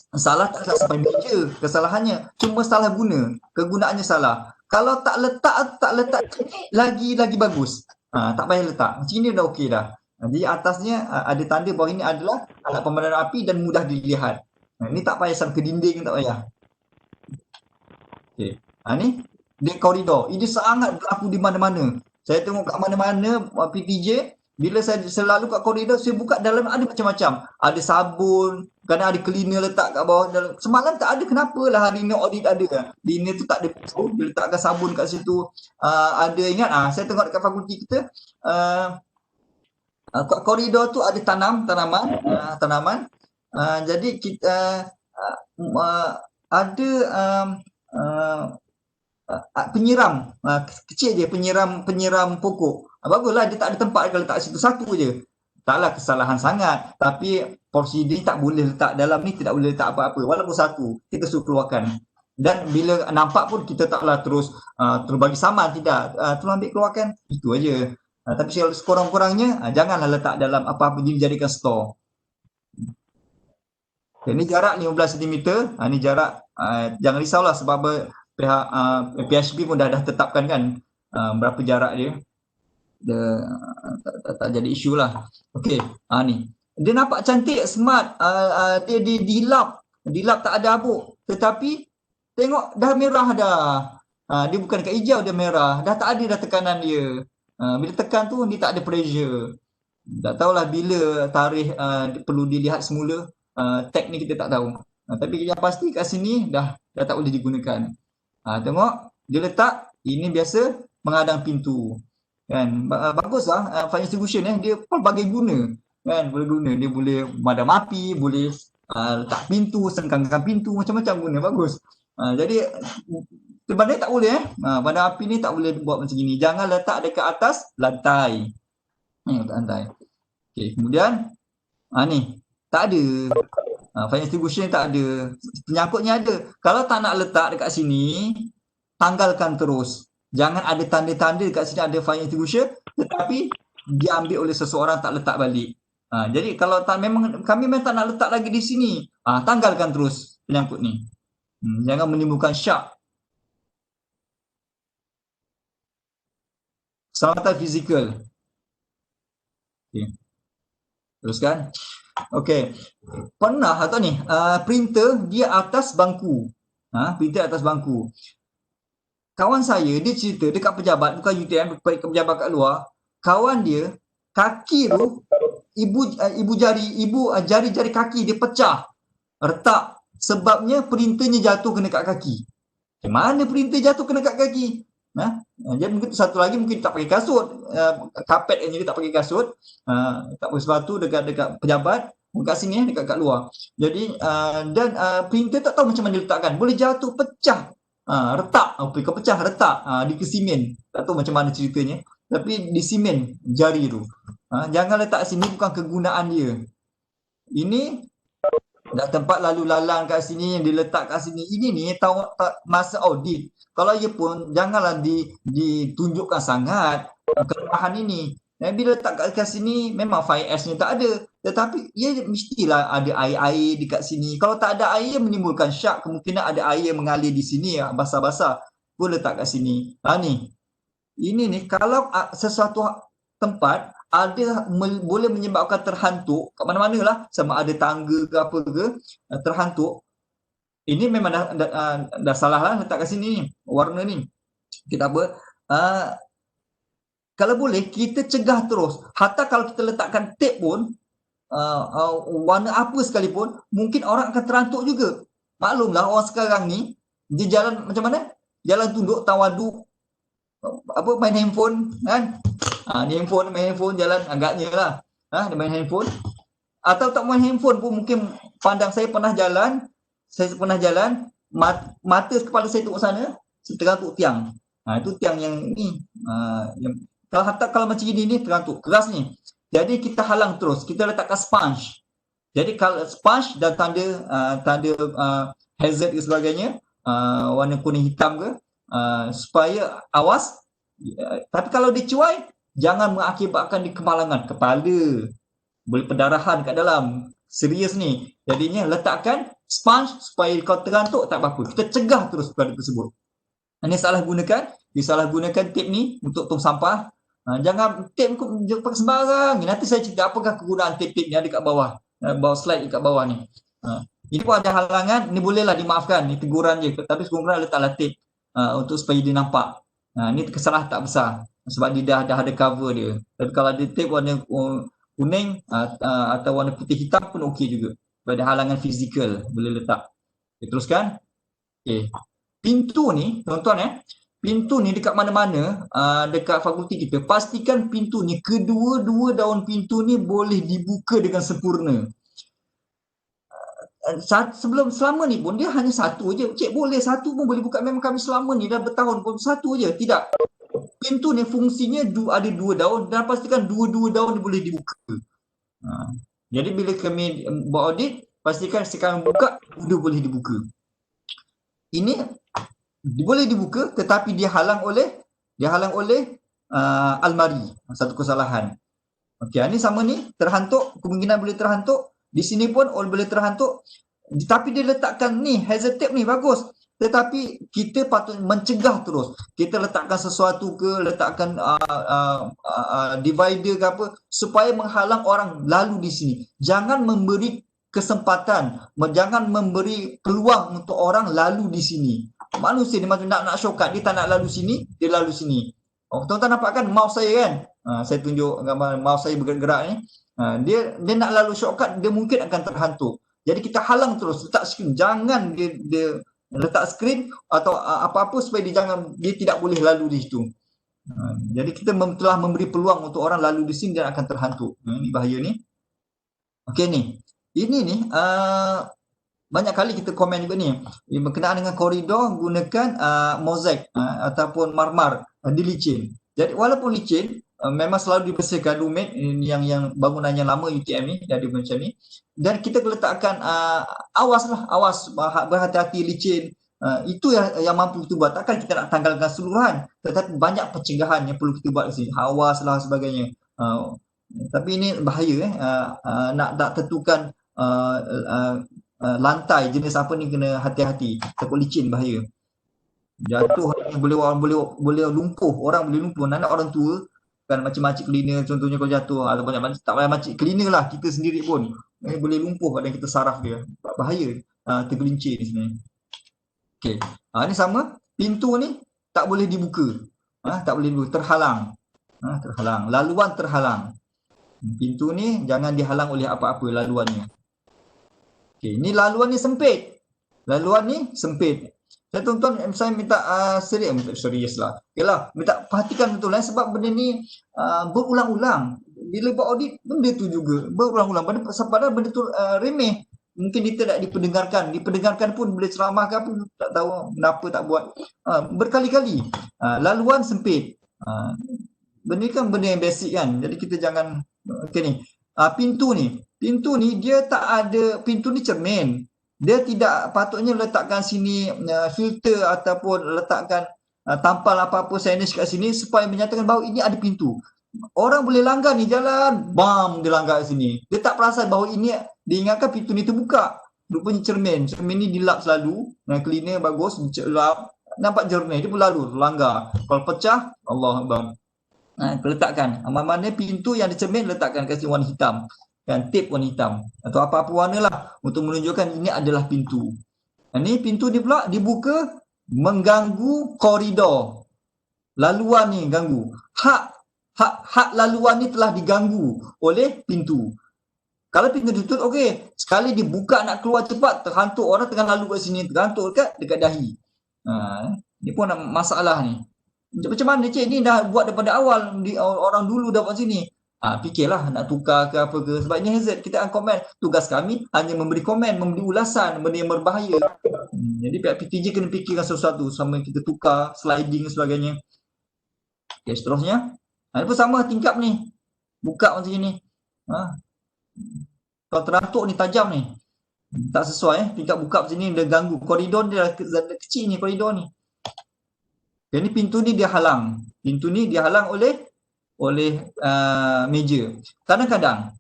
salah tak sampai meja kesalahannya. Cuma salah guna. Kegunaannya salah. Kalau tak letak lagi bagus. Tak payah letak. Macam ni dah okey dah. Di atasnya ada tanda bahawa ini adalah alat pemadam api dan mudah dilihat. Ini tak payah sampai ke dinding, tak payah. Okey. Ni dia koridor. Ini sangat berlaku di mana-mana. Saya tengok kat mana-mana PTJ, bila saya selalu kat koridor, saya buka dalam ada macam-macam. Ada sabun, kadang ada cleaner letak kat bawah. Semalam tak ada, kenapalah hari ni audit ada. Cleaner tu tak ada, dia letakkan sabun kat situ. Ada, ingat saya tengok dekat fakulti kita, kat koridor tu ada tanaman. Jadi kita ada penyiram kecil je, penyiram pokok. Baguslah dia tak ada tempat kalau letak situ satu je. Taklah kesalahan sangat, tapi prosedur tak boleh letak dalam ni, tidak boleh letak apa-apa walaupun satu, kita suruh keluarkan. Dan bila nampak pun kita taklah terus bagi saman, tidak, terus ambil keluarkan, itu aja. Tapi kalau sekurang-kurangnya janganlah letak dalam apa-apa dijadikan store. Ini jarak 15 cm. Ini jarak, jangan risaulah sebab pihak PHB pun dah tetapkan kan berapa jarak dia. Tak jadi isu lah. Okey, ni. Dia nampak cantik, smart. Dia di lap tak ada habuk. Tetapi tengok dah merah dah. Dia bukan dekat hijau, dia merah. Dah tak ada dah tekanan dia. Bila tekan tu dia tak ada pressure. Tak tahulah bila tarikh perlu dilihat semula. Tag ni kita tak tahu. Tapi yang pasti kat sini dah tak boleh digunakan. Tengok dia letak ini biasa menghadang pintu kan. Baguslah fire extinguisher dia pelbagai guna kan, boleh guna, dia boleh memadam api, boleh letak pintu, sengkangkan pintu, macam-macam guna, bagus. Jadi terbanding tak boleh padam api ni tak boleh buat macam gini, jangan letak dekat atas lantai. Lantai. Okey, kemudian ni tak ada. Fire extinguisher tak ada. Penyangkutnya ada. Kalau tak nak letak dekat sini, tanggalkan terus. Jangan ada tanda-tanda dekat sini ada fire extinguisher, tetapi diambil oleh seseorang, tak letak balik. Jadi kalau kami memang tak nak letak lagi di sini, tanggalkan terus penyangkut ni. Jangan menimbulkan syak. Keselamatan fizikal. Okay. Teruskan. Okey. Pernah atau ni printer dia atas bangku. Printer atas bangku. Kawan saya dia cerita dekat pejabat, bukan UTM, pejabat kat luar. Kawan dia kaki tu jari-jari kaki dia pecah. Retak. Sebabnya printernya jatuh kena kat kaki. Mana printer jatuh kena kat kaki? Dia mungkin satu lagi mungkin tak pakai kasut, kapet yang jadi tak pakai kasut, tak pakai sepatu dekat pejabat, kat sini dekat luar. Jadi dan printer tak tahu macam mana diletakkan, boleh jatuh pecah, retak, kau pecah retak di simen, tak tahu macam mana ceritanya, tapi di simen jari tu. Jangan letak sini, bukan kegunaan dia. Ini dah tempat lalu lalang kat sini, yang diletak kat sini. Ini ni tahu masa audit. Kalau ia pun janganlah ditunjukkan sangat kelemahan ini. Bila letak kat sini memang file S-nya tak ada. Tetapi ia mestilah ada air-air dekat sini. Kalau tak ada air menimbulkan syak, kemungkinan ada air mengalir di sini basah-basah. Pun letak kat sini. Ni. Ini ni kalau sesuatu tempat boleh menyebabkan terhantuk kat mana-mana lah, sama ada tangga ke apa ke, terhantuk. Ini memang dah salah lah letak kat sini warna ni. Kita apa? Kalau boleh kita cegah terus. Hatta kalau kita letakkan tape pun, warna apa sekalipun, mungkin orang akan terhantuk juga. Maklumlah orang sekarang ni dia jalan macam mana? Jalan tunduk, tawaduk, main handphone kan? Main handphone jalan agaknya lah. Dia main handphone. Atau tak main handphone pun mungkin pandang saya pernah jalan, mata kepala saya tengok sana, tergantuk tiang. Itu tiang yang ni. Kalau macam ini tergantuk keras ni. Jadi kita halang terus. Kita letakkan sponge. Jadi kalau sponge dan tanda hazard dan sebagainya, warna kuning hitam ke, supaya awas. Tapi kalau dicuai, jangan mengakibatkan di kemalangan kepala, boleh pendarahan kat dalam, serius ni. Jadinya letakkan sponge supaya kau tergantuk tak apa-apa, kita cegah terus perkara tersebut. Ini disalahgunakan tip ni untuk tong sampah. Jangan tip pakai sembarang. Nanti saya cerita apakah kegunaan tip-tip yang ada kat bawah, slide kat bawah ni. Ini pun ada halangan, ni bolehlah dimaafkan, ni teguran je, tapi sekurang-kurangnya letaklah tip untuk supaya dia nampak. Ni kesalahan tak besar sebab dia dah ada cover dia. Tapi kalau ada tape warna kuning atau warna putih hitam pun okey juga. Pada halangan fizikal boleh letak. Okay, teruskan. Okay. Pintu ni, tuan-tuan pintu ni dekat mana-mana dekat fakulti kita, pastikan pintu ni, kedua-dua daun pintu ni boleh dibuka dengan sempurna. Selama ni pun dia hanya satu je. Cik boleh satu pun boleh buka. Memang kami selama ni dah bertahun pun satu je. Tidak. Pintu ni fungsinya ada dua daun dan pastikan dua-dua daun boleh dibuka. Jadi bila kami buat audit, pastikan sekarang buka, dua boleh dibuka. Ini boleh dibuka tetapi dihalang oleh almari. Satu kesalahan. Okey, ini sama ni terhantuk, kemungkinan boleh terhantuk. Di sini pun boleh terhantuk. Tapi dia letakkan ni hazard tape ni bagus. Tetapi kita patut mencegah terus. Kita letakkan sesuatu ke, letakkan divider ke apa, supaya menghalang orang lalu di sini. Jangan memberi kesempatan, jangan memberi peluang untuk orang lalu di sini. Manusia dia macam nak shortcut, dia tak nak lalu sini, dia lalu sini. Tuan-tuan nampak kan mouse saya kan? Saya tunjuk gambar mouse saya bergerak ni. Dia nak lalu shortcut, dia mungkin akan terhantuk. Jadi kita halang terus, letak skrin. Jangan dia letak skrin atau apa-apa supaya dia tidak boleh lalu di situ. Jadi kita telah memberi peluang untuk orang lalu di sini dan akan terhantuk. Ini bahaya ni. Okey ni. Ini ni banyak kali kita komen juga ni. Berkenaan dengan koridor, gunakan mozaik ataupun marmar di licin. Jadi walaupun licin, memang selalu dibersihkan rumit yang bangunan yang lama UTM ni, jadi macam ni. Dan kita letakkan awas berhati-hati licin. Itu yang mampu kita buat. Takkan kita nak tanggalkan seluruhan, tetapi banyak pencegahan yang perlu kita buat di sini. Awas lah sebagainya. Tapi ini bahaya nak tentukan lantai jenis apa ni, kena hati-hati. Takut licin bahaya. Jatuh boleh lumpuh, orang boleh lumpuh. Anak orang tua kan, macam-macam cleaner contohnya kalau jatuh, atau banyak tak payah macam cleaner lah, kita sendiri pun boleh lumpuh dan kita saraf dia. Bahaya tergelincir di sini. Okey. Ini sama, pintu ni tak boleh dibuka. Tak boleh dibuka, terhalang. Terhalang, laluan terhalang. Pintu ni jangan dihalang oleh apa-apa laluannya. Okey, ni laluan ni sempit. Laluan ni sempit. Tuan-tuan, saya minta serius lah. Yalah, minta perhatikan betul sebab benda ni berulang-ulang. Bila buat audit, benda tu juga berulang-ulang. Padahal benda tu remeh. Mungkin dia tidak diperdengarkan pun bila ceramah ke apa, tak tahu kenapa tak buat. Berkali-kali. Laluan sempit. Benda ni kan benda yang basic kan. Jadi kita jangan, ni. Pintu ni dia tak ada, pintu ni cermin. Dia tidak patutnya letakkan sini filter ataupun letakkan tampal apa-apa signage kat sini supaya menyatakan bahawa ini ada pintu. Orang boleh langgar ni jalan, bam, dia langgar kat sini. Dia tak perasan bahawa ini, dia ingatkan pintu ni terbuka. Rupanya cermin ni dilap selalu, cleaner bagus, lap, nampak jernih, dia pun lalu, langgar. Kalau pecah, Allah Akbar. Letakkan, mana pintu yang ada cermin letakkan kat sini warna hitam. Kan, tape warna hitam atau apa-apa warna lah untuk menunjukkan ini adalah pintu. Ini pintu ni pula dibuka mengganggu koridor. Laluan ni ganggu. Hak laluan ni telah diganggu oleh pintu. Kalau pintu ditutup, okey. Sekali dibuka nak keluar cepat, terhantuk orang tengah lalu kat sini, terhantuk dekat dahi. Ni pun masalah ni. Macam mana cik ni dah buat daripada awal, orang dulu dah buat sini. Fikirlah nak tukar ke apa ke. Sebab ini hazard, kita akan komen. Tugas kami hanya memberi komen, memberi ulasan benda yang berbahaya. Jadi pihak PTJ kena fikirkan sesuatu sama kita tukar, sliding dan sebagainya. Okay, seterusnya. Ini pun sama tingkap ni. Buka macam ni. Kalau terantuk ni tajam ni. Tak sesuai. Tingkap buka macam ni dia ganggu. Koridor dia kecil ni koridor ni. Jadi pintu ni dia halang. Pintu ni dia halang oleh meja. Kadang-kadang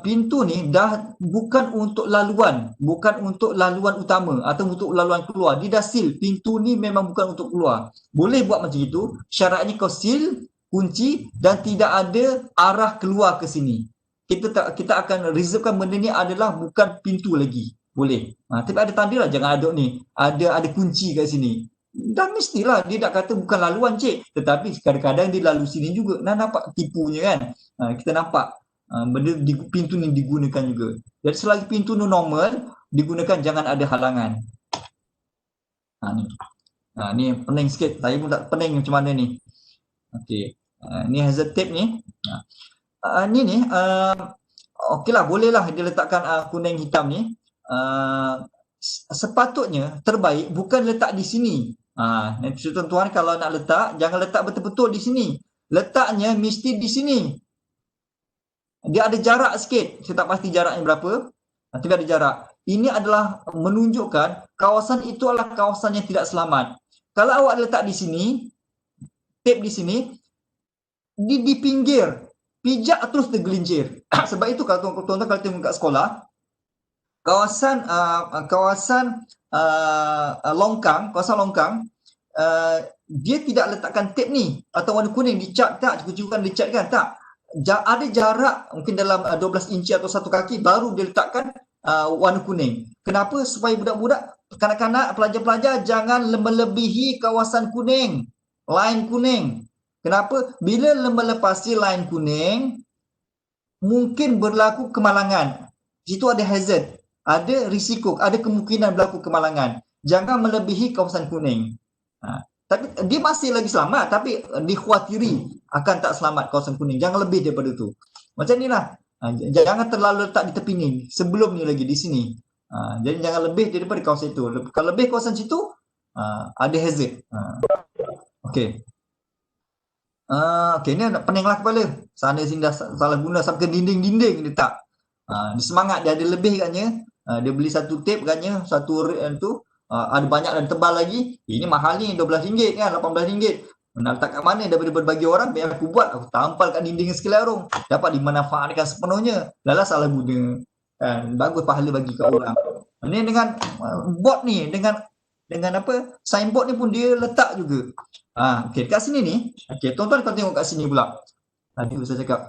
pintu ni dah bukan untuk laluan utama atau untuk laluan keluar. Dia dah seal, pintu ni memang bukan untuk keluar. Boleh buat macam itu, syaratnya kau seal, kunci dan tidak ada arah keluar ke sini. Kita akan reservekan benda ni adalah bukan pintu lagi. Boleh. Tapi ada tanda lah, jangan ada ni. Ada kunci kat sini. Dan mestilah dia nak kata bukan laluan cik, tetapi kadang-kadang dia lalu sini juga. Nampak tipunya kan. Kita nampak benda pintu ni digunakan juga. Jadi selagi pintu ni normal digunakan, jangan ada halangan. Ni pening sikit. Saya pun tak pening macam mana ni. Okey. Ni hazard tape ni. Okeylah, bolehlah dia letakkan kuning hitam ni. Sepatutnya terbaik bukan letak di sini. Tuan-tuan kalau nak letak, jangan letak betul-betul di sini. Letaknya mesti di sini. Dia ada jarak sikit. Saya tak pasti jaraknya berapa. Tapi ada jarak. Ini adalah menunjukkan kawasan itu adalah kawasan yang tidak selamat. Kalau awak letak di sini, tape di sini, di pinggir, pijak terus tergelincir. Sebab itu kalau tuan-tuan kalau tengok kat sekolah, kawasan longkang, dia tidak letakkan tape ni atau warna kuning dicat tak, cukup-cukupan dicat kan, tak. Ada jarak mungkin dalam 12 inci atau 1 kaki baru dia letakkan warna kuning. Kenapa? Supaya budak-budak, kanak-kanak, pelajar-pelajar jangan melebihi kawasan kuning, line kuning. Kenapa? Bila melepasi line kuning, mungkin berlaku kemalangan. Situ ada hazard. Ada risiko, ada kemungkinan berlaku kemalangan. Jangan melebihi kawasan kuning. Tapi dia masih lagi selamat, tapi dikhawatiri akan tak selamat kawasan kuning. Jangan lebih daripada tu. Macam ni lah. Jangan terlalu letak di tepi ni. Sebelum ni lagi di sini. Jadi jangan lebih daripada kawasan itu. Kalau lebih kawasan situ, ada hazard. Okey. Okey, ni peninglah kepala. Sana sini dah salah guna sampai ke dinding-dinding dia tak. Dia semangat, dia ada lebih katnya. Dia beli satu tape katnya, satu tu ada banyak dan tebal lagi. Ini mahal ni, RM12 kan, RM18. Nak letak kat mana daripada berbagi orang, biar aku buat, aku tampal kat dinding sekelilingnya. Dapat dimanfaatkan sepenuhnya. Lala salah guna. Bagus pahala bagi kat orang. Ini dengan board ni, dengan apa, signboard ni pun dia letak juga. Okey, kat sini ni, okey, tuan-tuan kau tengok kat sini pula. Tadi saya cakap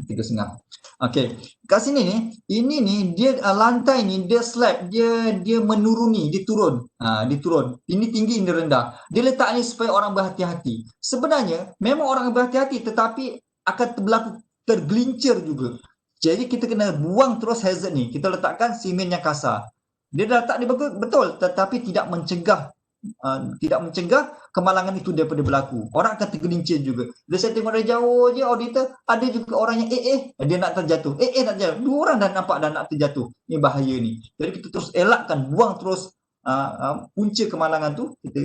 3.5. Okey, kat sini ni, ini ni dia lantai ni dia slab, dia menuruni, dia turun. Dia turun. Ini tinggi, ini rendah. Dia letak ni supaya orang berhati-hati. Sebenarnya memang orang berhati-hati, tetapi akan berlaku tergelincir juga. Jadi kita kena buang terus hazard ni. Kita letakkan simen yang kasar. Dia dah letak dia betul, tetapi tidak mencegah kemalangan itu daripada berlaku. Orang akan tergelincir juga. Bila saya tengok dari jauh je auditor, ada juga orang yang dia nak terjatuh. Nak terjatuh. Dua orang dah nampak dah nak terjatuh. Ni bahaya ni. Jadi kita terus elakkan, buang terus punca kemalangan tu, kita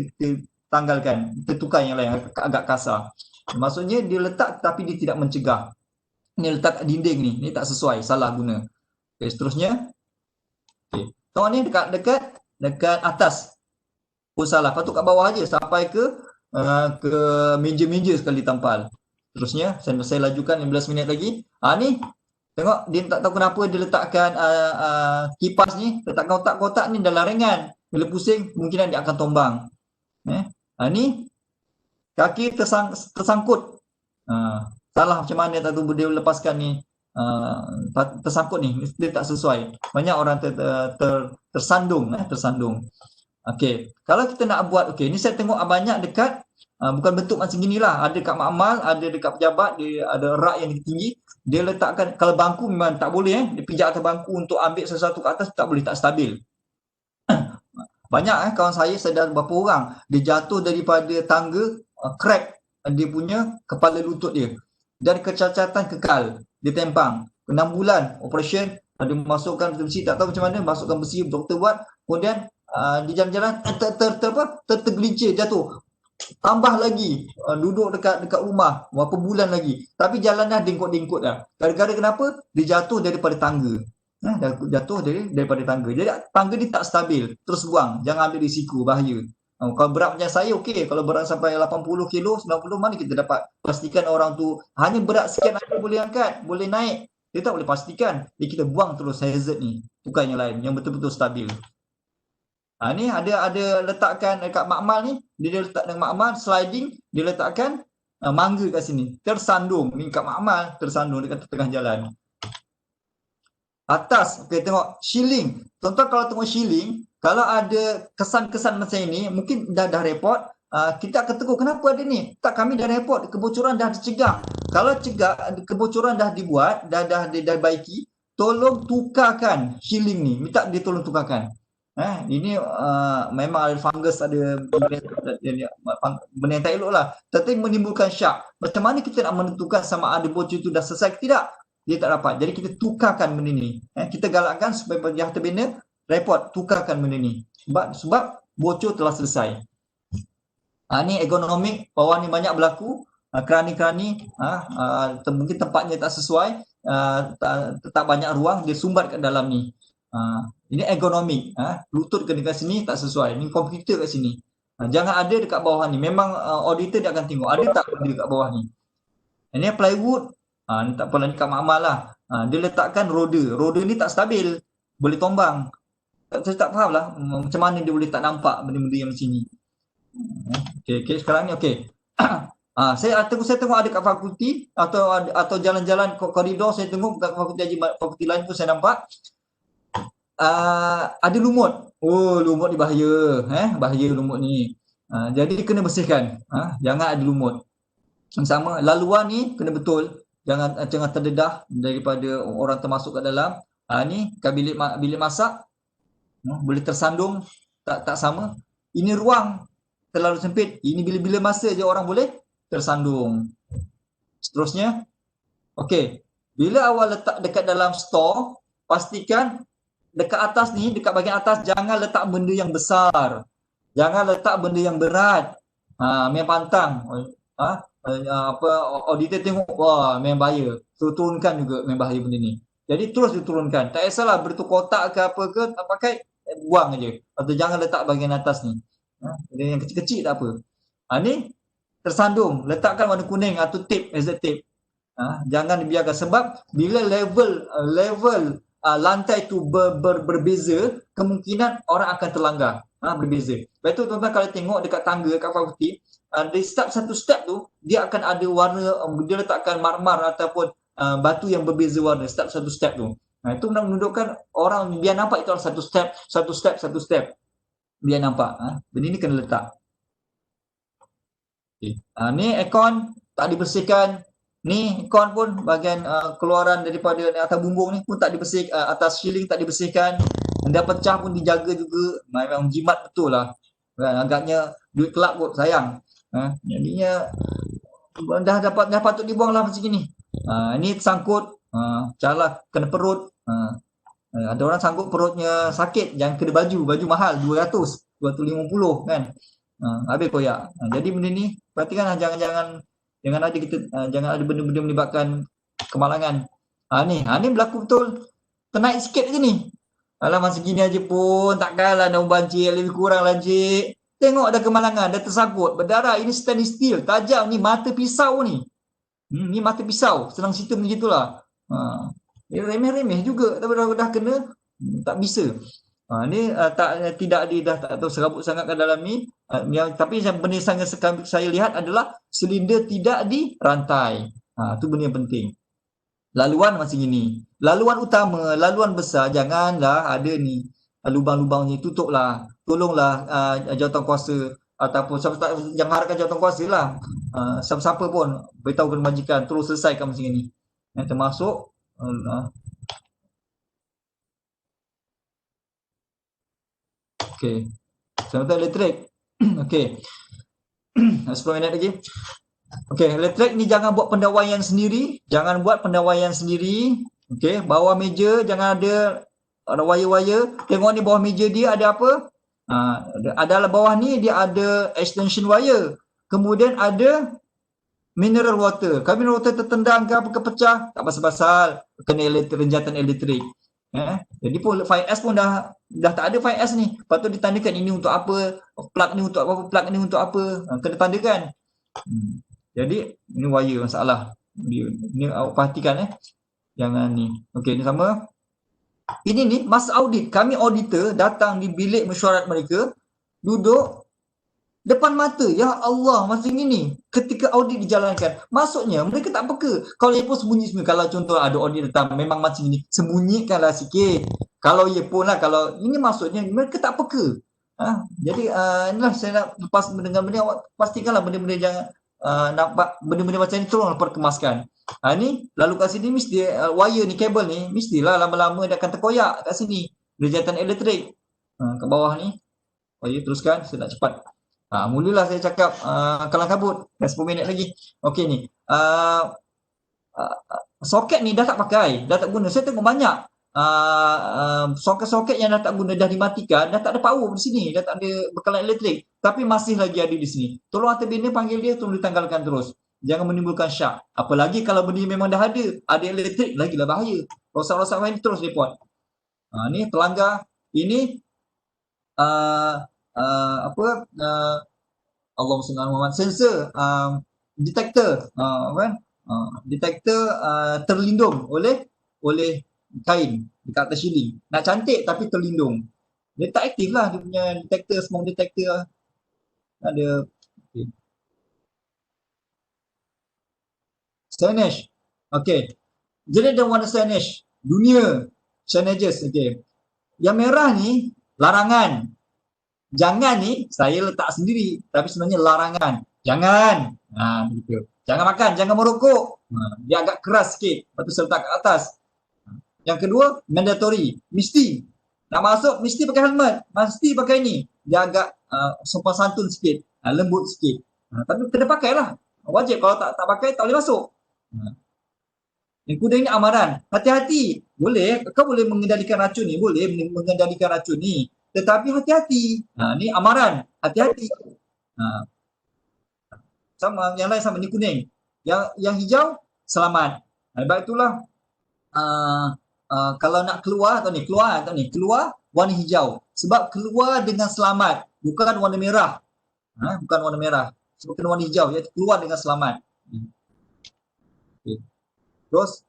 tanggalkan, kita tukar yang lain agak kasar. Maksudnya dia letak tapi dia tidak mencegah. Ni letak kat dinding ni tak sesuai, salah guna. Okay, seterusnya. Okay. Tengok ni dekat atas. Oh salah, patut kat bawah aja sampai ke meja-meja sekali tampal. Terusnya saya lajukan 15 minit lagi. Ni tengok dia tak tahu kenapa dia letakkan kipas ni, letakkan kotak-kotak ni dalam ringan. Bila pusing kemungkinan dia akan tombang. Ni kaki tersangkut. Salah macam mana tak tahu dia lepaskan ni. Tersangkut ni, dia tak sesuai. Banyak orang tersandung. Okey, kalau kita nak buat, okey, ni saya tengok banyak dekat bukan bentuk macam ginilah. Ada dekat makmal, ada dekat pejabat, dia ada rak yang tinggi. Dia letakkan, kalau bangku memang tak boleh dia pijak atas bangku untuk ambil sesuatu ke atas, tak boleh, tak stabil. Banyak kawan saya dah berapa orang dia jatuh daripada tangga, crack dia punya kepala lutut dia. Dan kecacatan kekal, dia tempang. 6 bulan operation, dia masukkan besi, tak tahu macam mana, masukkan besi, doktor buat, kemudian di jalan-jalan tergelincir jatuh, tambah lagi duduk dekat rumah berapa bulan lagi, tapi jalan dah dengkut-dengkut dah. Gara-gara kenapa? Dia jatuh daripada tangga. Jatuh daripada tangga. Jadi tangga dia tak stabil, terus buang, jangan ambil risiko, bahaya. Kalau berat macam saya okey, kalau berat sampai 80 kilo, 90, mana kita dapat pastikan orang tu hanya berat sekian aja boleh angkat, boleh naik. Dia tak boleh pastikan. Jadi kita buang terus hazard ni, tukar yang lain yang betul-betul stabil. Ni ada letakkan dekat makmal ni, dia letak dengan makmal sliding, dia letakkan mangga kat sini. Tersandung ni kat makmal, tersandung dekat tengah jalan. Atas, okey, tengok shilling. Tuan-tuan kalau tengok shilling, kalau ada kesan-kesan macam ini, mungkin dah report, kita akan tegur kenapa ada ni? Tak, kami dah report, kebocoran dah dicegah. Kalau cegah, kebocoran dah dibuat, dah dibaiki, tolong tukarkan shilling ni. Minta dia tolong tukarkan. Ini memang ada fungus, ada benda yang tak elok lah. Tetapi menimbulkan syak. Macam mana kita nak menentukan sama ada bocor itu dah selesai ke tidak? Dia tak dapat. Jadi kita tukarkan benda ni. Kita galakkan supaya penjahat bina report, tukarkan benda ni. Sebab bocor telah selesai. Ni ergonomik, bawah ni banyak berlaku. Kerani-kerani, mungkin tempatnya tak sesuai, tak banyak ruang, dia sumbat kat dalam ni. Ini ergonomik, lutut kena kat sini tak sesuai. Ini komputer kat sini. Jangan ada dekat bawah ni. Memang auditor dia akan tengok ada tak benda dekat bawah ni. Ini plywood, ni tak apalah, ni kat makmal lah. Dia letakkan roda ni tak stabil, boleh tombang. Saya tak faham lah macam mana dia boleh tak nampak benda-benda yang macam ni. Okey, sekarang ni okey. Saya tengok ada kat fakulti atau jalan-jalan koridor, saya tengok kat fakulti lain pun saya nampak ada lumut. Oh, lumut ni bahaya. Bahaya lumut ni. Jadi kena bersihkan. Jangan ada lumut. Sama, laluan ni kena betul. Jangan terdedah daripada orang termasuk kat dalam. Ni kat bilik masak. Boleh tersandung. Tak sama. Ini ruang terlalu sempit. Ini bila-bila masa je orang boleh tersandung. Seterusnya. Okey. Bila awal letak dekat dalam store, pastikan dekat atas ni, dekat bahagian atas, jangan letak benda yang besar. Jangan letak benda yang berat. Main pantang. Auditor tengok, wah, main bahaya. Turunkan juga main bahaya benda ni. Jadi terus diturunkan. Tak kisahlah bentuk kotak ke apa ke, tak pakai, buang aja. Atau jangan letak bahagian atas ni. Yang kecil-kecil tak apa. Ni tersandung, letakkan warna kuning atau tape, hazard tape. Jangan dibiarkan, sebab bila level lantai tu berbeza, kemungkinan orang akan terlanggar. Berbeza. Lepas tu tuan-tuan kalau tengok dekat tangga kat fakulti, di satu step tu dia akan ada warna, dia letakkan marmar ataupun batu yang berbeza warna satu step tu. Itu menunjukkan orang biar nampak itu satu step. Biar nampak. Benda ni kena letak. Okay. Ni aircon tak dibersihkan, Ni kon pun bahagian keluaran daripada atas bumbung ni pun tak dibersihkan, atas shielding tak dibersihkan. Anda pecah pun dijaga juga. Memang jimat betul lah. Agaknya duit kelab kot, sayang. Jadinya dah patut dibuang lah macam ni. Ini tersangkut, calah kena perut. Ada orang sangkut perutnya sakit, jangan kena baju mahal 200, 250 kan. Habis koyak. Jadi benda ni perhatikanlah, jangan ada jangan ada benda-benda melibatkan kemalangan. Ni berlaku betul. Ternaik sikit je ni. Alah masa gini aja pun takkanlah nak banjir, lebih kurang lah cik. Tengok dah kemalangan, dah tersangkut, berdarah. Ini stainless steel, tajam ni, mata pisau ni. Ni mata pisau, senang cerita macam itulah. Remeh-remeh juga, tapi dah kena, tak bisa. Ni dah tak tahu serabut sangat ke dalam ni. Tapi yang benda yang saya lihat adalah silinder tidak dirantai. Tu benda yang penting. Laluan macam ini. Laluan utama, laluan besar, janganlah ada ni lubang-lubangnya, tutuplah. Tolonglah jawatan kuasa ataupun jangan harapkan jawatan kuasa lah. Siapa-siapa pun beritahu kepada majikan, terus selesaikan macam ini. Termasuk okey. Sementara elektrik. Okey. 10 minit lagi. Okey, elektrik ni jangan buat pendawaian sendiri. Okey, bawah meja jangan ada wire-wire. Tengok ni bawah meja dia ada apa? Adalah bawah ni dia ada extension wire. Kemudian ada mineral water. Kalau mineral water tertendang ke apa ke pecah, tak pasal-pasal kena renjatan elektrik. Jadi pun 5S pun dah tak ada 5S ni. Patut ditandakan ini untuk apa, plug ni untuk apa, plug ni untuk apa. Kena tandakan. Jadi ini wire masalah. Ini awak perhatikan Jangan ni. Okey, ni sama. Ini ni masa audit, kami auditor datang di bilik mesyuarat mereka, duduk depan mata. Ya Allah, macam ini ketika audit dijalankan. Maksudnya mereka tak peka. Kalau ia pun sembunyi-sembunyi. Kalau contoh ada audit datang memang macam ini, sembunyikanlah sikit. Kalau ia pun lah, kalau ini maksudnya mereka tak peka. Jadi inilah saya nak lepas mendengar benda, awak pastikanlah benda-benda jangan nampak benda-benda macam ni, tolonglah perkemaskan. Ni lalu kat sini mesti wire ni, kabel ni mestilah lama-lama dia akan terkoyak kat sini. Renjatan elektrik. Kat bawah ni. Wire teruskan, saya nak cepat. Mulalah saya cakap kalang kabut. Dah 10 minit lagi. Okey ni. Soket ni dah tak pakai, dah tak guna. Saya tengok banyak soket-soket yang dah tak guna, dah dimatikan, dah tak ada power di sini, dah tak ada bekalan elektrik, tapi masih lagi ada di sini. Tolong hantar bina, panggil dia, tolong ditanggalkan terus. Jangan menimbulkan syak. Apalagi kalau benda memang dah ada elektrik, lagilah bahaya. Rosak-rosak lain terus report. Ni terlanggar. Ini Allahumma salli ala Muhammad, sensor detektor detektor terlindung oleh kain dekat atas shielding. Nak cantik tapi terlindung. Dia tak aktif lah dia punya detektor, smoke detector. Ada Signage. Okey. Jadi ada warna signage. Dunia signages. Okey. Yang merah ni larangan. Jangan ni saya letak sendiri, tapi sebenarnya larangan. Jangan. Begitu. Jangan makan, jangan merokok. Dia agak keras sikit. Lepas tu saya letak kat atas. Yang kedua, mandatory. Mesti. Nak masuk, mesti pakai helmet. Mesti pakai ni. Dia agak sopan santun sikit. Lembut sikit. Tapi kena pakailah. Wajib. Kalau tak pakai, tak boleh masuk. Yang kedua ini amaran. Hati-hati. Boleh. Kau boleh mengendalikan racun ni. Boleh mengendalikan racun ni. Tetapi hati-hati. Ni amaran. Hati-hati. Sama. Yang lain sama. Ni kuning. Yang hijau, selamat. Sebab itulah kalau nak keluar keluar warna hijau. Sebab keluar dengan selamat, bukan warna merah. Bukan warna merah. Sebab kena warna hijau, iaitu keluar dengan selamat. Okay. Terus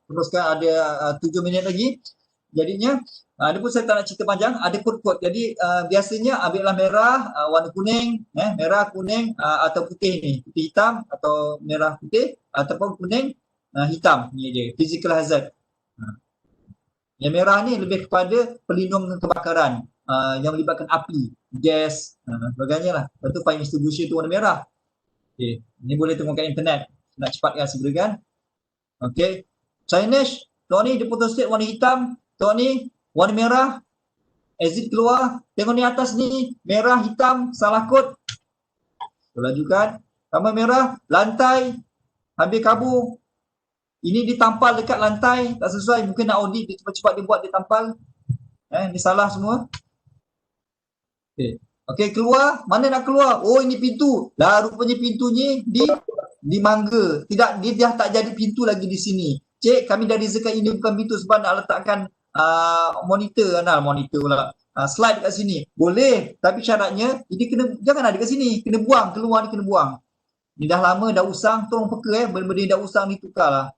teruskan, ada 7 minit lagi. Jadinya ada pun saya tak nak cerita panjang, ada kod-kod. Jadi biasanya ambillah merah, warna kuning, merah, kuning atau putih ni, putih hitam atau merah putih ataupun kuning hitam ni je, physical hazard. Yang merah ni lebih kepada pelindung kebakaran yang melibatkan api, gas, sebagainya lah. Lepas tu fire extinguisher tu warna merah. Okey, ni boleh tengok kat internet. Nak cepatkan segera kan. Okey. Signage, tengok ni dia photostat warna hitam, tengok ni warna merah. Exit keluar, tengok ni atas ni merah hitam salah kod. Lajukan. Tambah merah, lantai habis kabur. Ini ditampal dekat lantai, tak sesuai, mungkin nak audit dia cepat-cepat dia buat dia tampal. Ni salah semua. Okey. Okey, keluar, mana nak keluar? Oh, ini pintu. Lah rupanya pintunya di mangga. Tidak, dia dah tak jadi pintu lagi di sini. Cik, kami dah reservekan ini bukan pintu sebab nak letakkan monitor pula. Slide kat sini. Boleh, tapi syaratnya ini jangan ada kat sini. Kena buang, keluar ni kena buang. Ni dah lama dah usang, tolong peka benda-benda yang dah usang ni tukarlah.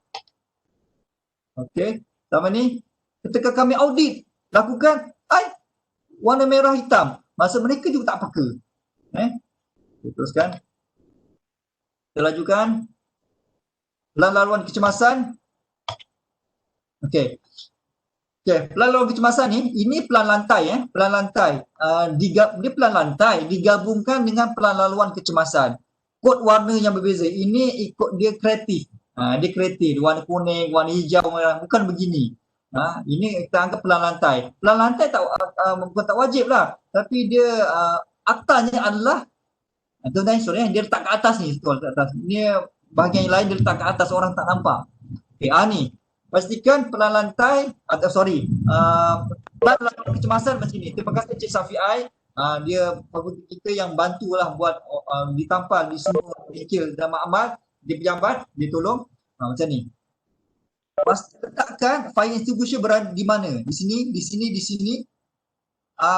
Okey, sama ni ketika kami audit lakukan warna merah hitam. Masa mereka juga tak peka. Teruskan. Kita lajukan. Laluan kecemasan. Okey. Okey, pelan laluan kecemasan ni, ini pelan lantai pelan lantai. Dia pelan lantai digabungkan dengan pelan laluan kecemasan. Kod warna yang berbeza. Ini ikut dia kreatif. Dia kreatif, warna kuning, warna hijau, bukan begini. Ini kita anggap pelan lantai. Pelan lantai bukan tak wajib lah. Tapi dia aktanya adalah dia letak ke atas ni. Ini bahagian yang lain dia letak ke atas, orang tak nampak. Okay, ni. Pastikan pelan lantai, pelan lantai kecemasan macam ni. Terima kasih Cik Safiai. Dia fakulti kita yang bantulah buat ditampal di semua bengkel dan makmal. Dia pejabat, dia tolong. Macam ni. Letakkan fire extinguisher berada di mana? Di sini, di sini, di sini.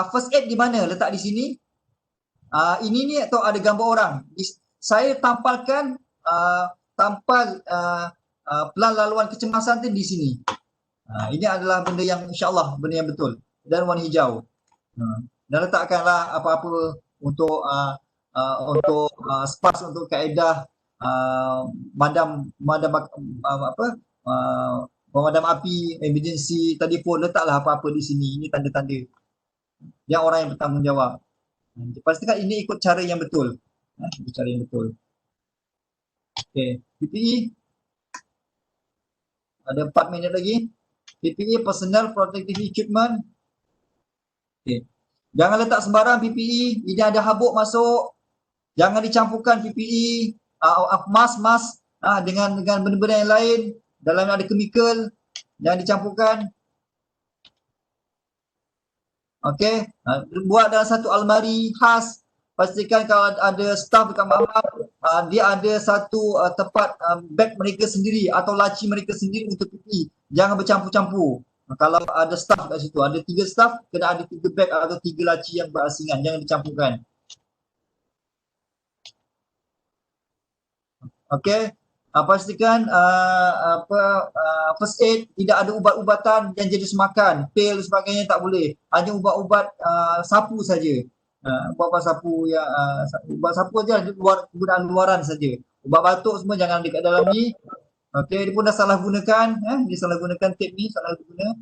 First aid di mana? Letak di sini. Ini ni atau ada gambar orang. Saya tampalkan pelan laluan kecemasan tu di sini. Ini adalah benda yang insya-Allah benda yang betul. Dan warna hijau. Dan letakkanlah apa-apa untuk spas untuk kaedah pemadam api, emergency, telefon, letaklah apa-apa di sini. Ini tanda-tanda yang orang yang bertanggungjawab. Pastikan ini ikut cara yang betul. Cara yang betul. Okey, PPE. Ada 4 minit lagi. PPE, Personal Protective Equipment. Okey. Jangan letak sembarang PPE. Ini ada habuk masuk. Jangan dicampurkan PPE, mask dengan benda-benda yang lain. Dalamnya ada chemical. Jangan dicampurkan. Okey, buat dalam satu almari khas. Pastikan kalau ada staff dekat makmal, dia ada satu tempat beg mereka sendiri atau laci mereka sendiri untuk PPE. Jangan bercampur-campur. Kalau ada staff kat situ, ada 3 staff, kena ada 3 beg atau 3 laci yang berasingan. Jangan dicampurkan. Okey. Pastikan first aid, tidak ada ubat-ubatan yang jadi semakan, pil dan sebagainya tak boleh. Hanya ubat-ubat sapu saja. Ubat-ubat sapu ya, ubat sapu aja penggunaan luaran saja. Ubat batuk semua jangan dekat dalam ni. Okey, dia pun dah salah gunakan, dia salah gunakan tape ni, salah guna.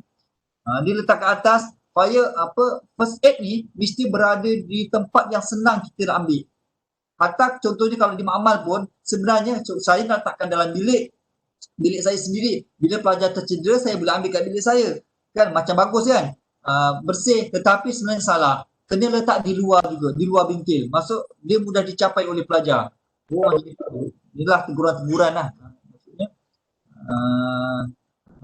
Dia letak ke atas supaya first aid ni mesti berada di tempat yang senang kita nak ambil. Hatta contohnya kalau di makmal pun sebenarnya saya nak letakkan dalam bilik saya sendiri. Bila pelajar tercedera saya boleh ambil kat bilik saya. Kan macam bagus kan? Bersih, tetapi sebenarnya salah. Kena letak di luar juga, di luar bengkel. Maksud dia mudah dicapai oleh pelajar. Inilah teguran-teguran lah. Maksudnya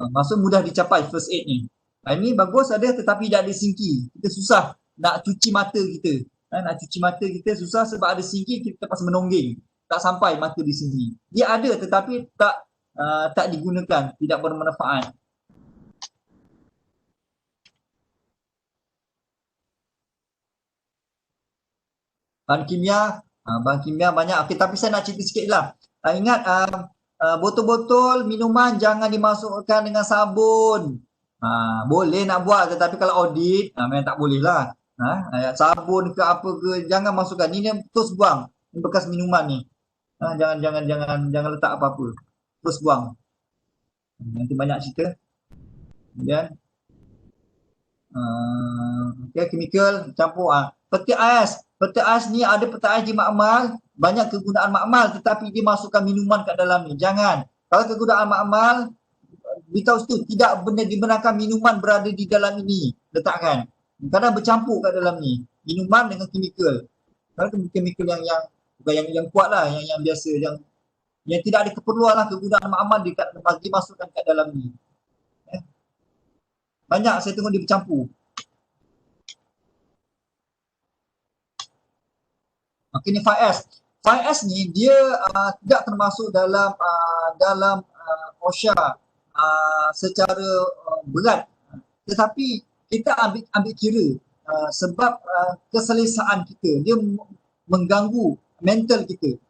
maksud mudah dicapai first aid ni. Ini bagus ada tetapi tak ada sinki. Kita susah nak cuci mata kita. Nak cuci mata kita susah sebab ada sinki, kita terpaksa menongging. Tak sampai mata di sini. Dia ada tetapi tak digunakan, tidak bermanfaat. Bahan kimia banyak. Okay, tapi saya nak cerita sikit lah. Ingat botol-botol minuman jangan dimasukkan dengan sabun. Boleh nak buat tetapi kalau audit memang tak boleh lah. Sabun ke apa ke jangan masukkan. Ini terus buang. Ini bekas minuman ni. Jangan letak apa-apa. Terus buang. Nanti banyak cerita. Kemudian Okay, chemical campur. Peti ais ni ada peti ais di makmal, banyak kegunaan makmal tetapi dia masukkan minuman kat dalam ni. Jangan. Kalau kegunaan makmal, beritahu situ tidak benar dibenarkan minuman berada di dalam ini. Letakkan. Kadang bercampur kat dalam ni. Minuman dengan chemical. Kalau chemical yang bukan yang kuat lah, yang biasa, yang tidak ada keperluan lah kegunaan makmal dimasukkan kat dalam ni. Banyak saya tengok dia bercampur. Okay, ni 5S. 5S ni dia tidak termasuk dalam OSHA secara berat. Tetapi kita ambil kira sebab keselesaan kita. Dia mengganggu mental kita.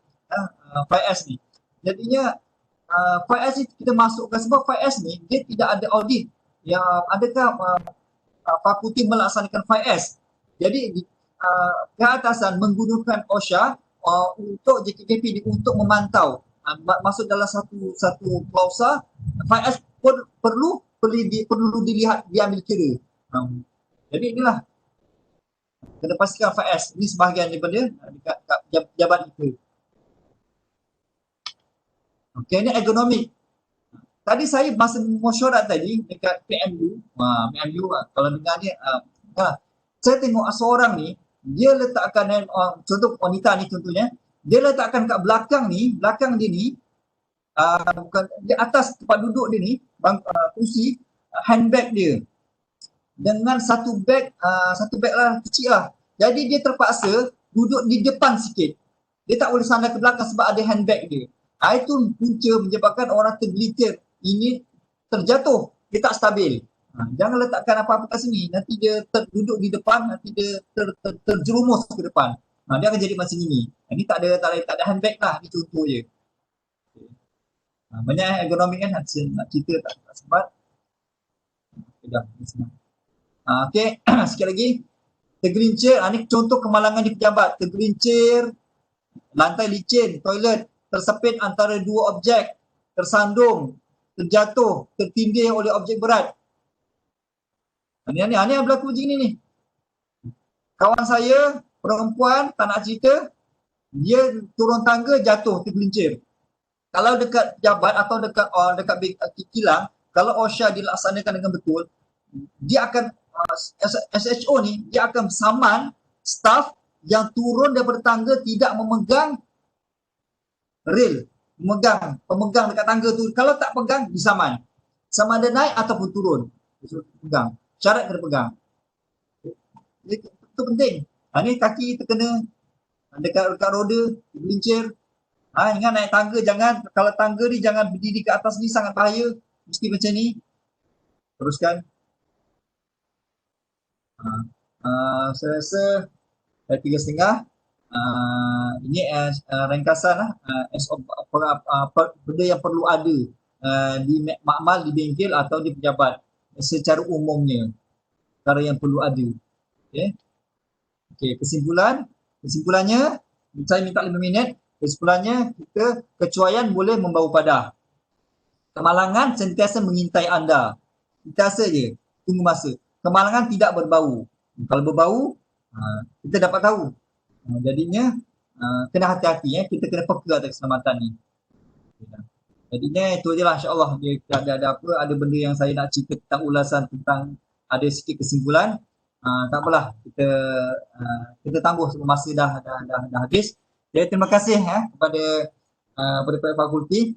5S ni. Jadinya 5S ni kita masukkan sebab 5S ni dia tidak ada audit. Yang adakah fakulti melaksanakan 5S. Jadi keatasan menggunakan OSHA untuk JKKP untuk memantau. Masuk dalam satu klausa 5S perlu dilihat, diambil kira. Jadi inilah kena pastikan 5S ini sebahagian daripada jabat kita. Okey, ini ergonomik. Tadi saya masa mesyuarat tadi dekat PMU, kalau dengar ni, saya tengok seorang ni, dia letakkan, contoh wanita ni contohnya, dia letakkan kat belakang dia ni, bukan di atas tempat duduk dia ni, kursi, handbag dia. Dengan satu bag lah, kecil lah. Jadi dia terpaksa duduk di depan sikit. Dia tak boleh sandar ke belakang sebab ada handbag dia. Itu punca menyebabkan orang tergelincir. Ini terjatuh, dia tak stabil. Jangan letakkan apa-apa kat sini, nanti dia duduk di depan, nanti dia terjerumus ke depan. Dia akan jadi macam ini. Ini tak ada handbag lah, ini contoh je. Banyak ergonomik kan, nak cerita tak sempat. Okey, sikit lagi. Tergelincir, ini contoh kemalangan di pejabat. Tergelincir, lantai licin, toilet, tersepit antara dua objek, tersandung, terjatuh, tertindih oleh objek berat. Ini yang berlaku macam ni. Kawan saya, perempuan, tak nak cerita, dia turun tangga, jatuh, tergelincir. Kalau dekat jabat atau dekat kilang, kalau OSHA dilaksanakan dengan betul, dia akan, SHO ni, dia akan saman staff yang turun daripada tangga tidak memegang rel, pemegang dekat tangga tu. Kalau tak pegang, disaman. Sama ada naik ataupun turun. Pegang. Syarat kena pegang. Itu penting. Ni kaki terkena dekat roda, tergelincir. Ingat naik tangga, jangan, kalau tangga ni jangan berdiri ke atas ni, sangat bahaya. Mesti macam ni. Teruskan. Saya rasa 3.5. Ini ringkasan lah, benda yang perlu ada di makmal, di bengkel atau di pejabat secara umumnya, perkara yang perlu ada. Okey, kesimpulannya saya minta 5 minit. Kesimpulannya, kecuaian boleh membawa padah. Kemalangan sentiasa mengintai anda. Sentiasa je, tunggu masa. Kemalangan tidak berbau. Kalau berbau, kita dapat tahu. Jadinya kena hati-hati, kita kena peka atas keselamatan ni. Jadinya itu je lah, insyaAllah. Dia ada benda yang saya nak cerita tentang ulasan tentang, ada sikit kesimpulan. Tak apalah, kita tangguh sebab masa dah habis. Jadi terima kasih kepada fakulti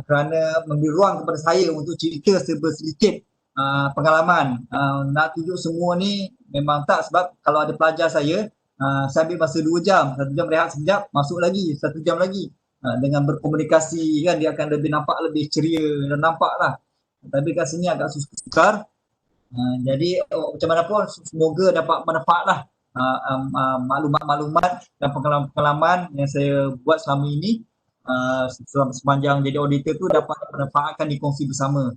kerana memberi ruang kepada saya untuk cerita sedikit pengalaman. Nak tunjuk semua ni memang tak, sebab kalau ada pelajar saya ambil masa 2 jam, 1 jam rehat sekejap, masuk lagi 1 jam lagi. Dengan berkomunikasi kan, dia akan nampak lebih ceria dan nampak lah. Tapi kat sini agak sukar. Jadi macam mana pun semoga dapat manfaat lah, maklumat-maklumat dan pengalaman yang saya buat selama ini sepanjang jadi auditor tu dapat manfaatkan, dikongsi bersama.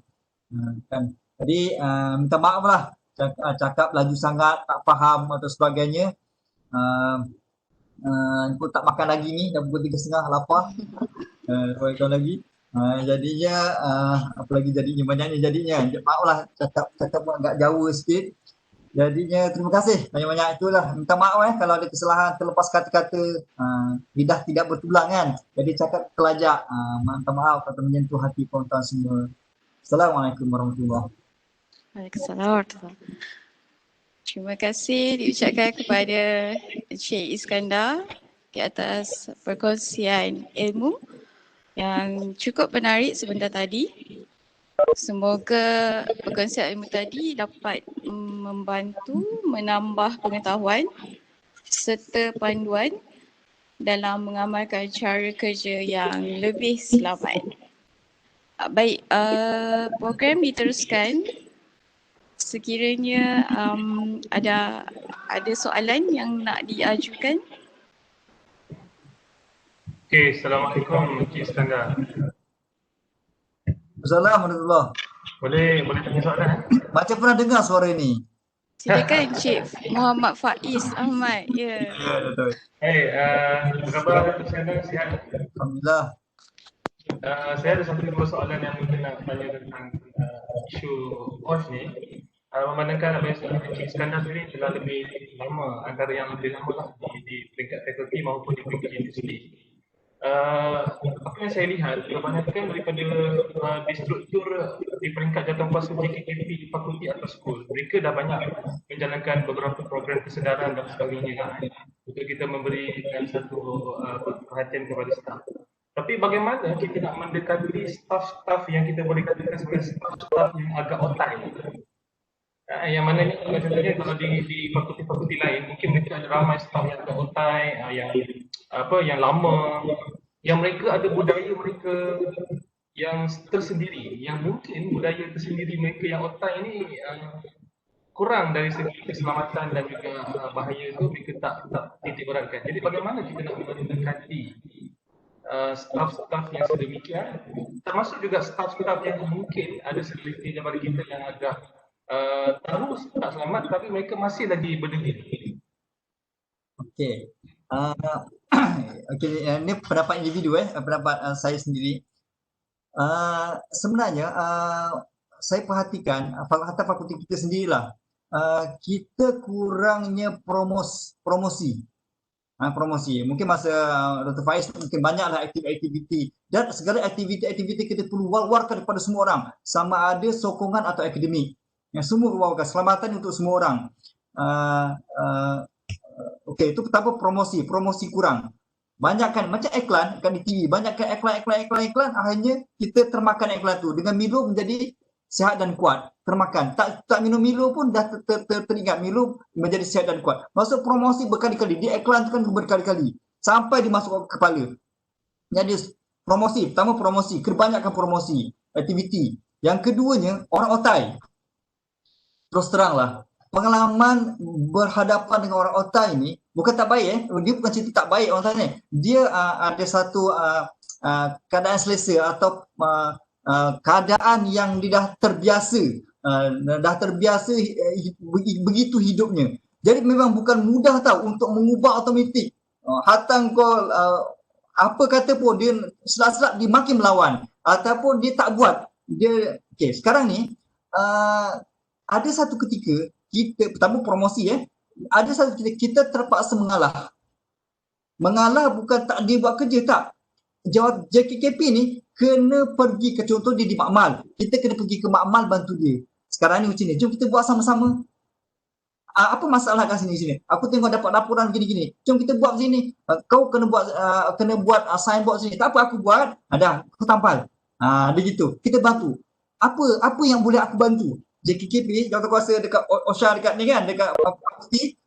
Kan. Jadi minta maaf lah cakap laju sangat, tak faham atau sebagainya. Pun tak makan lagi ni, dah pukul 3.30, lapar. Kau lagi. Jadinya apa lagi jadinya, banyaknya jadinya. Maaf lah cakap agak Jawa sikit. Jadinya terima kasih banyak-banyak, itulah. Minta maaf kalau ada kesalahan terlepas kata-kata, lidah tidak bertulang kan. Jadi cakap kelajak. Minta maaf kalau menyentuh hati tuan-tuan semua. Assalamualaikum warahmatullahi wabarakatuh. Waalaikumsalam warahmatullahi wabarakatuh. Terima kasih diucapkan kepada Encik Iskandar di atas perkongsian ilmu yang cukup menarik sebentar tadi. Semoga perkongsian ilmu tadi dapat membantu menambah pengetahuan serta panduan dalam mengamalkan cara kerja yang lebih selamat. Baik, program diteruskan. Sekiranya ada soalan yang nak diajukan. Okey, Assalamualaikum Encik Iskandar. Assalamualaikum. Boleh tanya soalan? Macam pernah dengar suara ni. Silakan Encik Muhammad Faiz Ahmad. Ya. Ya, betul. Apa khabar Encik Iskandar, sihat? Alhamdulillah. Saya ada satu dua soalan yang mungkin nak tanya tentang isu OSH ni. Memandangkan apa yang Encik Iskandar sendiri telah lebih lama, antara yang lebih lama lah di peringkat fakulti maupun di peringkat industri. Apa yang saya lihat, kebanyakan daripada di struktur di peringkat jawatankuasa JKKP di fakulti atau school, mereka dah banyak menjalankan beberapa program kesedaran dan sebagainya lah, untuk kita memberikan satu perhatian kepada staf. Tapi bagaimana kita nak mendekati staf-staf yang kita boleh katakan sebagai staf-staf yang agak otai? Yang mana ni contohnya kalau di fakulti-fakulti lain mungkin mereka ada ramai staf yang agak otai, yang lama, yang mereka ada budaya mereka yang tersendiri, yang mungkin budaya tersendiri mereka yang otai ini kurang dari segi keselamatan dan juga bahaya itu mereka tak titik beratkan. Jadi bagaimana kita nak mendekati staf-staf yang sedemikian, termasuk juga staf-staf yang mungkin ada segelintir daripada kita yang agak tahu tak selamat tapi mereka masih lagi berdegil. Okey. Okey, ini pendapat individu pendapat saya sendiri. Sebenarnya saya perhatikan hatta fakulti kita sendirilah, kita kurangnya promosi. Promosi. Mungkin masa Dr. Faiz mungkin banyaklah aktiviti dan segala aktiviti kita perlu war-warkan kepada semua orang, sama ada sokongan atau akademik. Yang semua war-warkan, keselamatan untuk semua orang. Okey, itu pertama promosi kurang. Banyakkan macam iklan kat di TV, banyakkan iklan, akhirnya kita termakan iklan tu. Dengan Milo menjadi sihat dan kuat, termakan. Tak minum Milo pun dah teringat Milo menjadi sihat dan kuat. Maksud promosi berkali-kali, dia iklan tu kan berkali-kali sampai dimasuk ke kepala. Jadi promosi, pertama promosi, kebanyakan promosi, aktiviti. Yang keduanya orang otai. Terus teranglah, pengalaman berhadapan dengan orang otai ni bukan tak baik dia bukan cerita tak baik orang otai ni. Dia ada satu keadaan selesa atau keadaan yang dia dah terbiasa begitu hidupnya. Jadi memang bukan mudah tahu untuk mengubah automatik. Hatta kau apa kata pun dia selap-selap dia makin melawan ataupun dia tak buat. Dia okey, sekarang ni ada satu ketika kita pertama promosi ada satu ketika kita terpaksa mengalah. Mengalah bukan tak dia buat kerja, tak. Jawab JKKP ni kena pergi ke, contoh dia di makmal, kita kena pergi ke makmal bantu dia. Sekarang ni macam ni, jom kita buat sama-sama. Apa masalah kat sini? Aku tengok dapat laporan gini-gini. Jom kita buat sini. Kau kena buat signboard sini. Tak apa, aku buat. Ada, aku tampal. Dia gitu. Kita bantu. Apa yang boleh aku bantu? JKKP, jawatankuasa dekat OSHA dekat ni kan, dekat fakulti,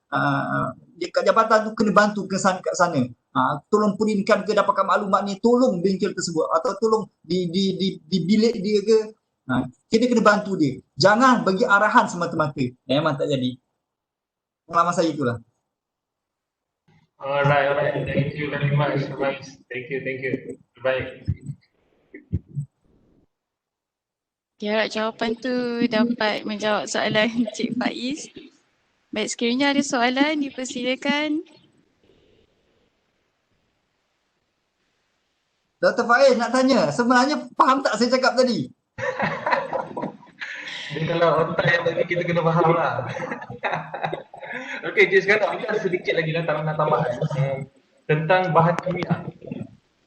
dekat jabatan tu kena bantu ke sana. Tolong printkan ke, dapatkan maklumat ni, tolong bengkel tersebut atau tolong di bilik dia ke. Kita kena bantu dia. Jangan bagi arahan semata-mata. Memang tak jadi. Pengalaman saya itulah. Alright. Thank you very much. Thank you. Baik. Harap jawapan tu dapat menjawab soalan Cik Faiz. Baik, sekiranya ada soalan dipersilakan. Dr. Faiz nak tanya, sebenarnya faham tak saya cakap tadi? Dia kalau otak yang bagi kita kena faham lah. Okey, jadi sekarang kita ada sedikit lagi lah tambahan tentang bahan kimia.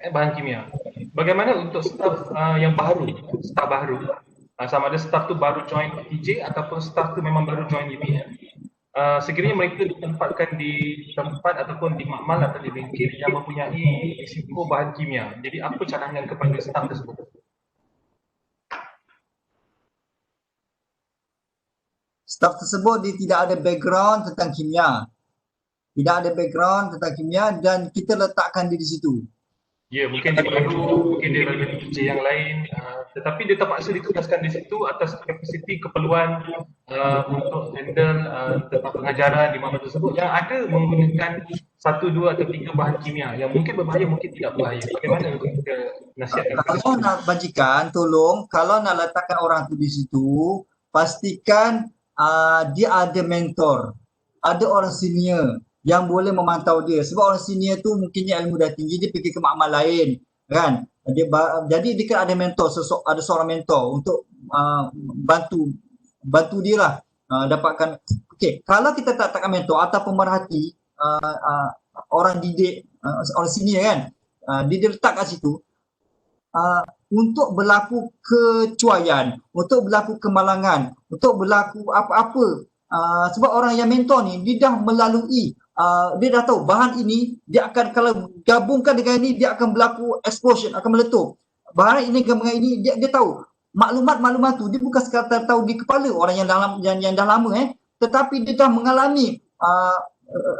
Bahan kimia. Bagaimana untuk staff yang baru, staff baru, sama ada staff tu baru join TJ ataupun staff tu memang baru join UPM. Sekiranya mereka ditempatkan di tempat ataupun di makmal atau di bengkel yang mempunyai risiko bahan kimia. Jadi apa cadangan kepada staff tersebut? Staf tersebut dia tidak ada background tentang kimia. Tidak ada background tentang kimia dan kita letakkan dia di situ. Ya, mungkin dia baru, mungkin dia ada kerja yang lain, tetapi dia terpaksa ditugaskan di situ atas kapasiti keperluan untuk handle tentang pengajaran di mana tersebut yang ada menggunakan satu, dua atau tiga bahan kimia yang mungkin berbahaya, mungkin tidak berbahaya. Bagaimana untuk kita nasihatkan kepada Kalau nak bajikan, tolong kalau nak letakkan orang tu di situ, pastikan dia ada mentor, ada orang senior yang boleh memantau dia. Sebab orang senior tu mungkinnya ilmu dah tinggi, dia pergi ke makmal lain, kan? Jadi dia kan ada mentor, ada seorang mentor untuk bantu dia lah dapatkan. Okey, kalau kita tak letakkan mentor atau pemerhati orang didik, orang senior kan, dia letak kat situ, untuk berlaku kecuaian, untuk berlaku kemalangan, untuk berlaku apa-apa. Sebab orang yang mentor ni, dia dah melalui, dia dah tahu bahan ini, dia akan kalau gabungkan dengan ini, dia akan berlaku explosion, akan meletup. Bahan ini dengan ini, dia tahu. Maklumat-maklumat tu, dia bukan sekadar tahu di kepala orang yang dah lama tetapi dia dah mengalami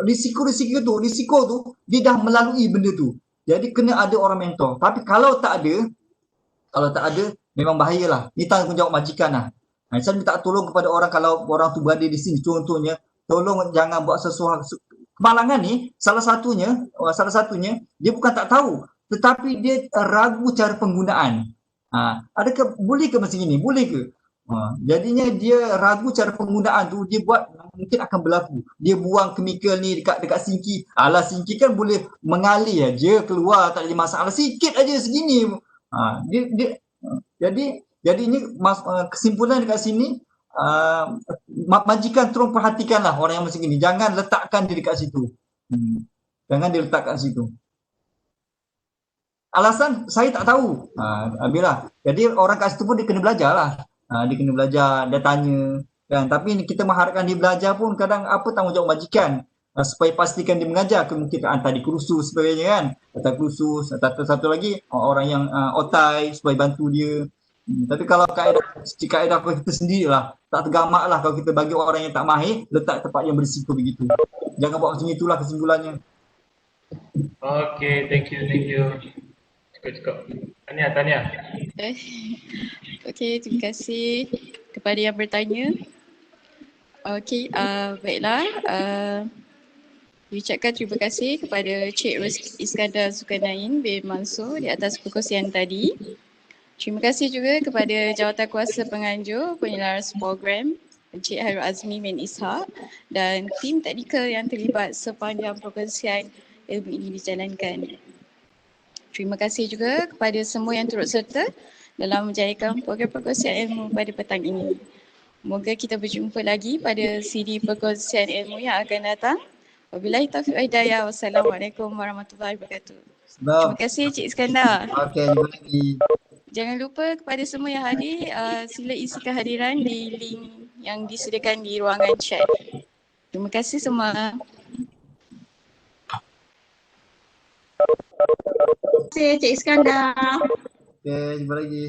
risiko tu, dia dah melalui benda tu. Jadi kena ada orang mentor. Tapi kalau tak ada, memang bahayalah. Ini tanggungjawab majikan lah. Saya minta tolong kepada orang kalau orang tu berada di sini. Contohnya, tolong jangan buat sesuatu. Kemalangan ni, salah satunya, dia bukan tak tahu. Tetapi dia ragu cara penggunaan. Adakah, boleh ke macam ini? Boleh ke? Jadinya dia ragu cara penggunaan tu, dia buat mungkin akan berlaku. Dia buang chemical ni dekat sinki. Alah, sinki kan boleh mengalir aja keluar, tak ada masalah. Sikit aja segini. Jadi ini kesimpulan dekat sini, majikan tolong perhatikanlah orang yang macam ini. Jangan letakkan dia dekat situ. Jangan dia letakkan situ. Alasan saya tak tahu. Bila. Jadi orang kat situ pun dia kena belajar lah. Dia kena belajar, dia tanya. Kan? Tapi kita mengharapkan dia belajar pun kadang apa tanggungjawab majikan. Supaya pastikan dia mengajar, mungkin hantar di kursus sebagainya kan. Hantar kursus, satu lagi orang yang otai supaya bantu dia. Tapi kalau kaedah kita sendirilah, tak tergamak lah kalau kita bagi orang yang tak mahir, letak tempat yang berisiko begitu. Jangan buat macam itulah kesimpulannya. Okay, thank you. Cukup. Tanya. Okey, terima kasih kepada yang bertanya. Okey, baiklah. Ucapkan terima kasih kepada Cik Iskandar Zulkarnain bin Mansur di atas perkongsian tadi. Terima kasih juga kepada Jawatankuasa Penganjur Penyelaras Program Encik Hairul Azmi bin Ishak dan tim teknikal yang terlibat sepanjang perkongsian ilmu ini dijalankan. Terima kasih juga kepada semua yang turut serta dalam menjayakan program perkongsian ilmu pada petang ini. Moga kita berjumpa lagi pada CD perkongsian ilmu yang akan datang. Wabillahi taufiq wa hidayah. Wassalamualaikum warahmatullahi wabarakatuh. Terima kasih Cik Iskandar. Okey, jumpa lagi. Jangan lupa kepada semua yang hadir, sila isi kehadiran di link yang disediakan di ruangan chat. Terima kasih semua. Terima kasih Cik Iskandar. Okey, jumpa lagi.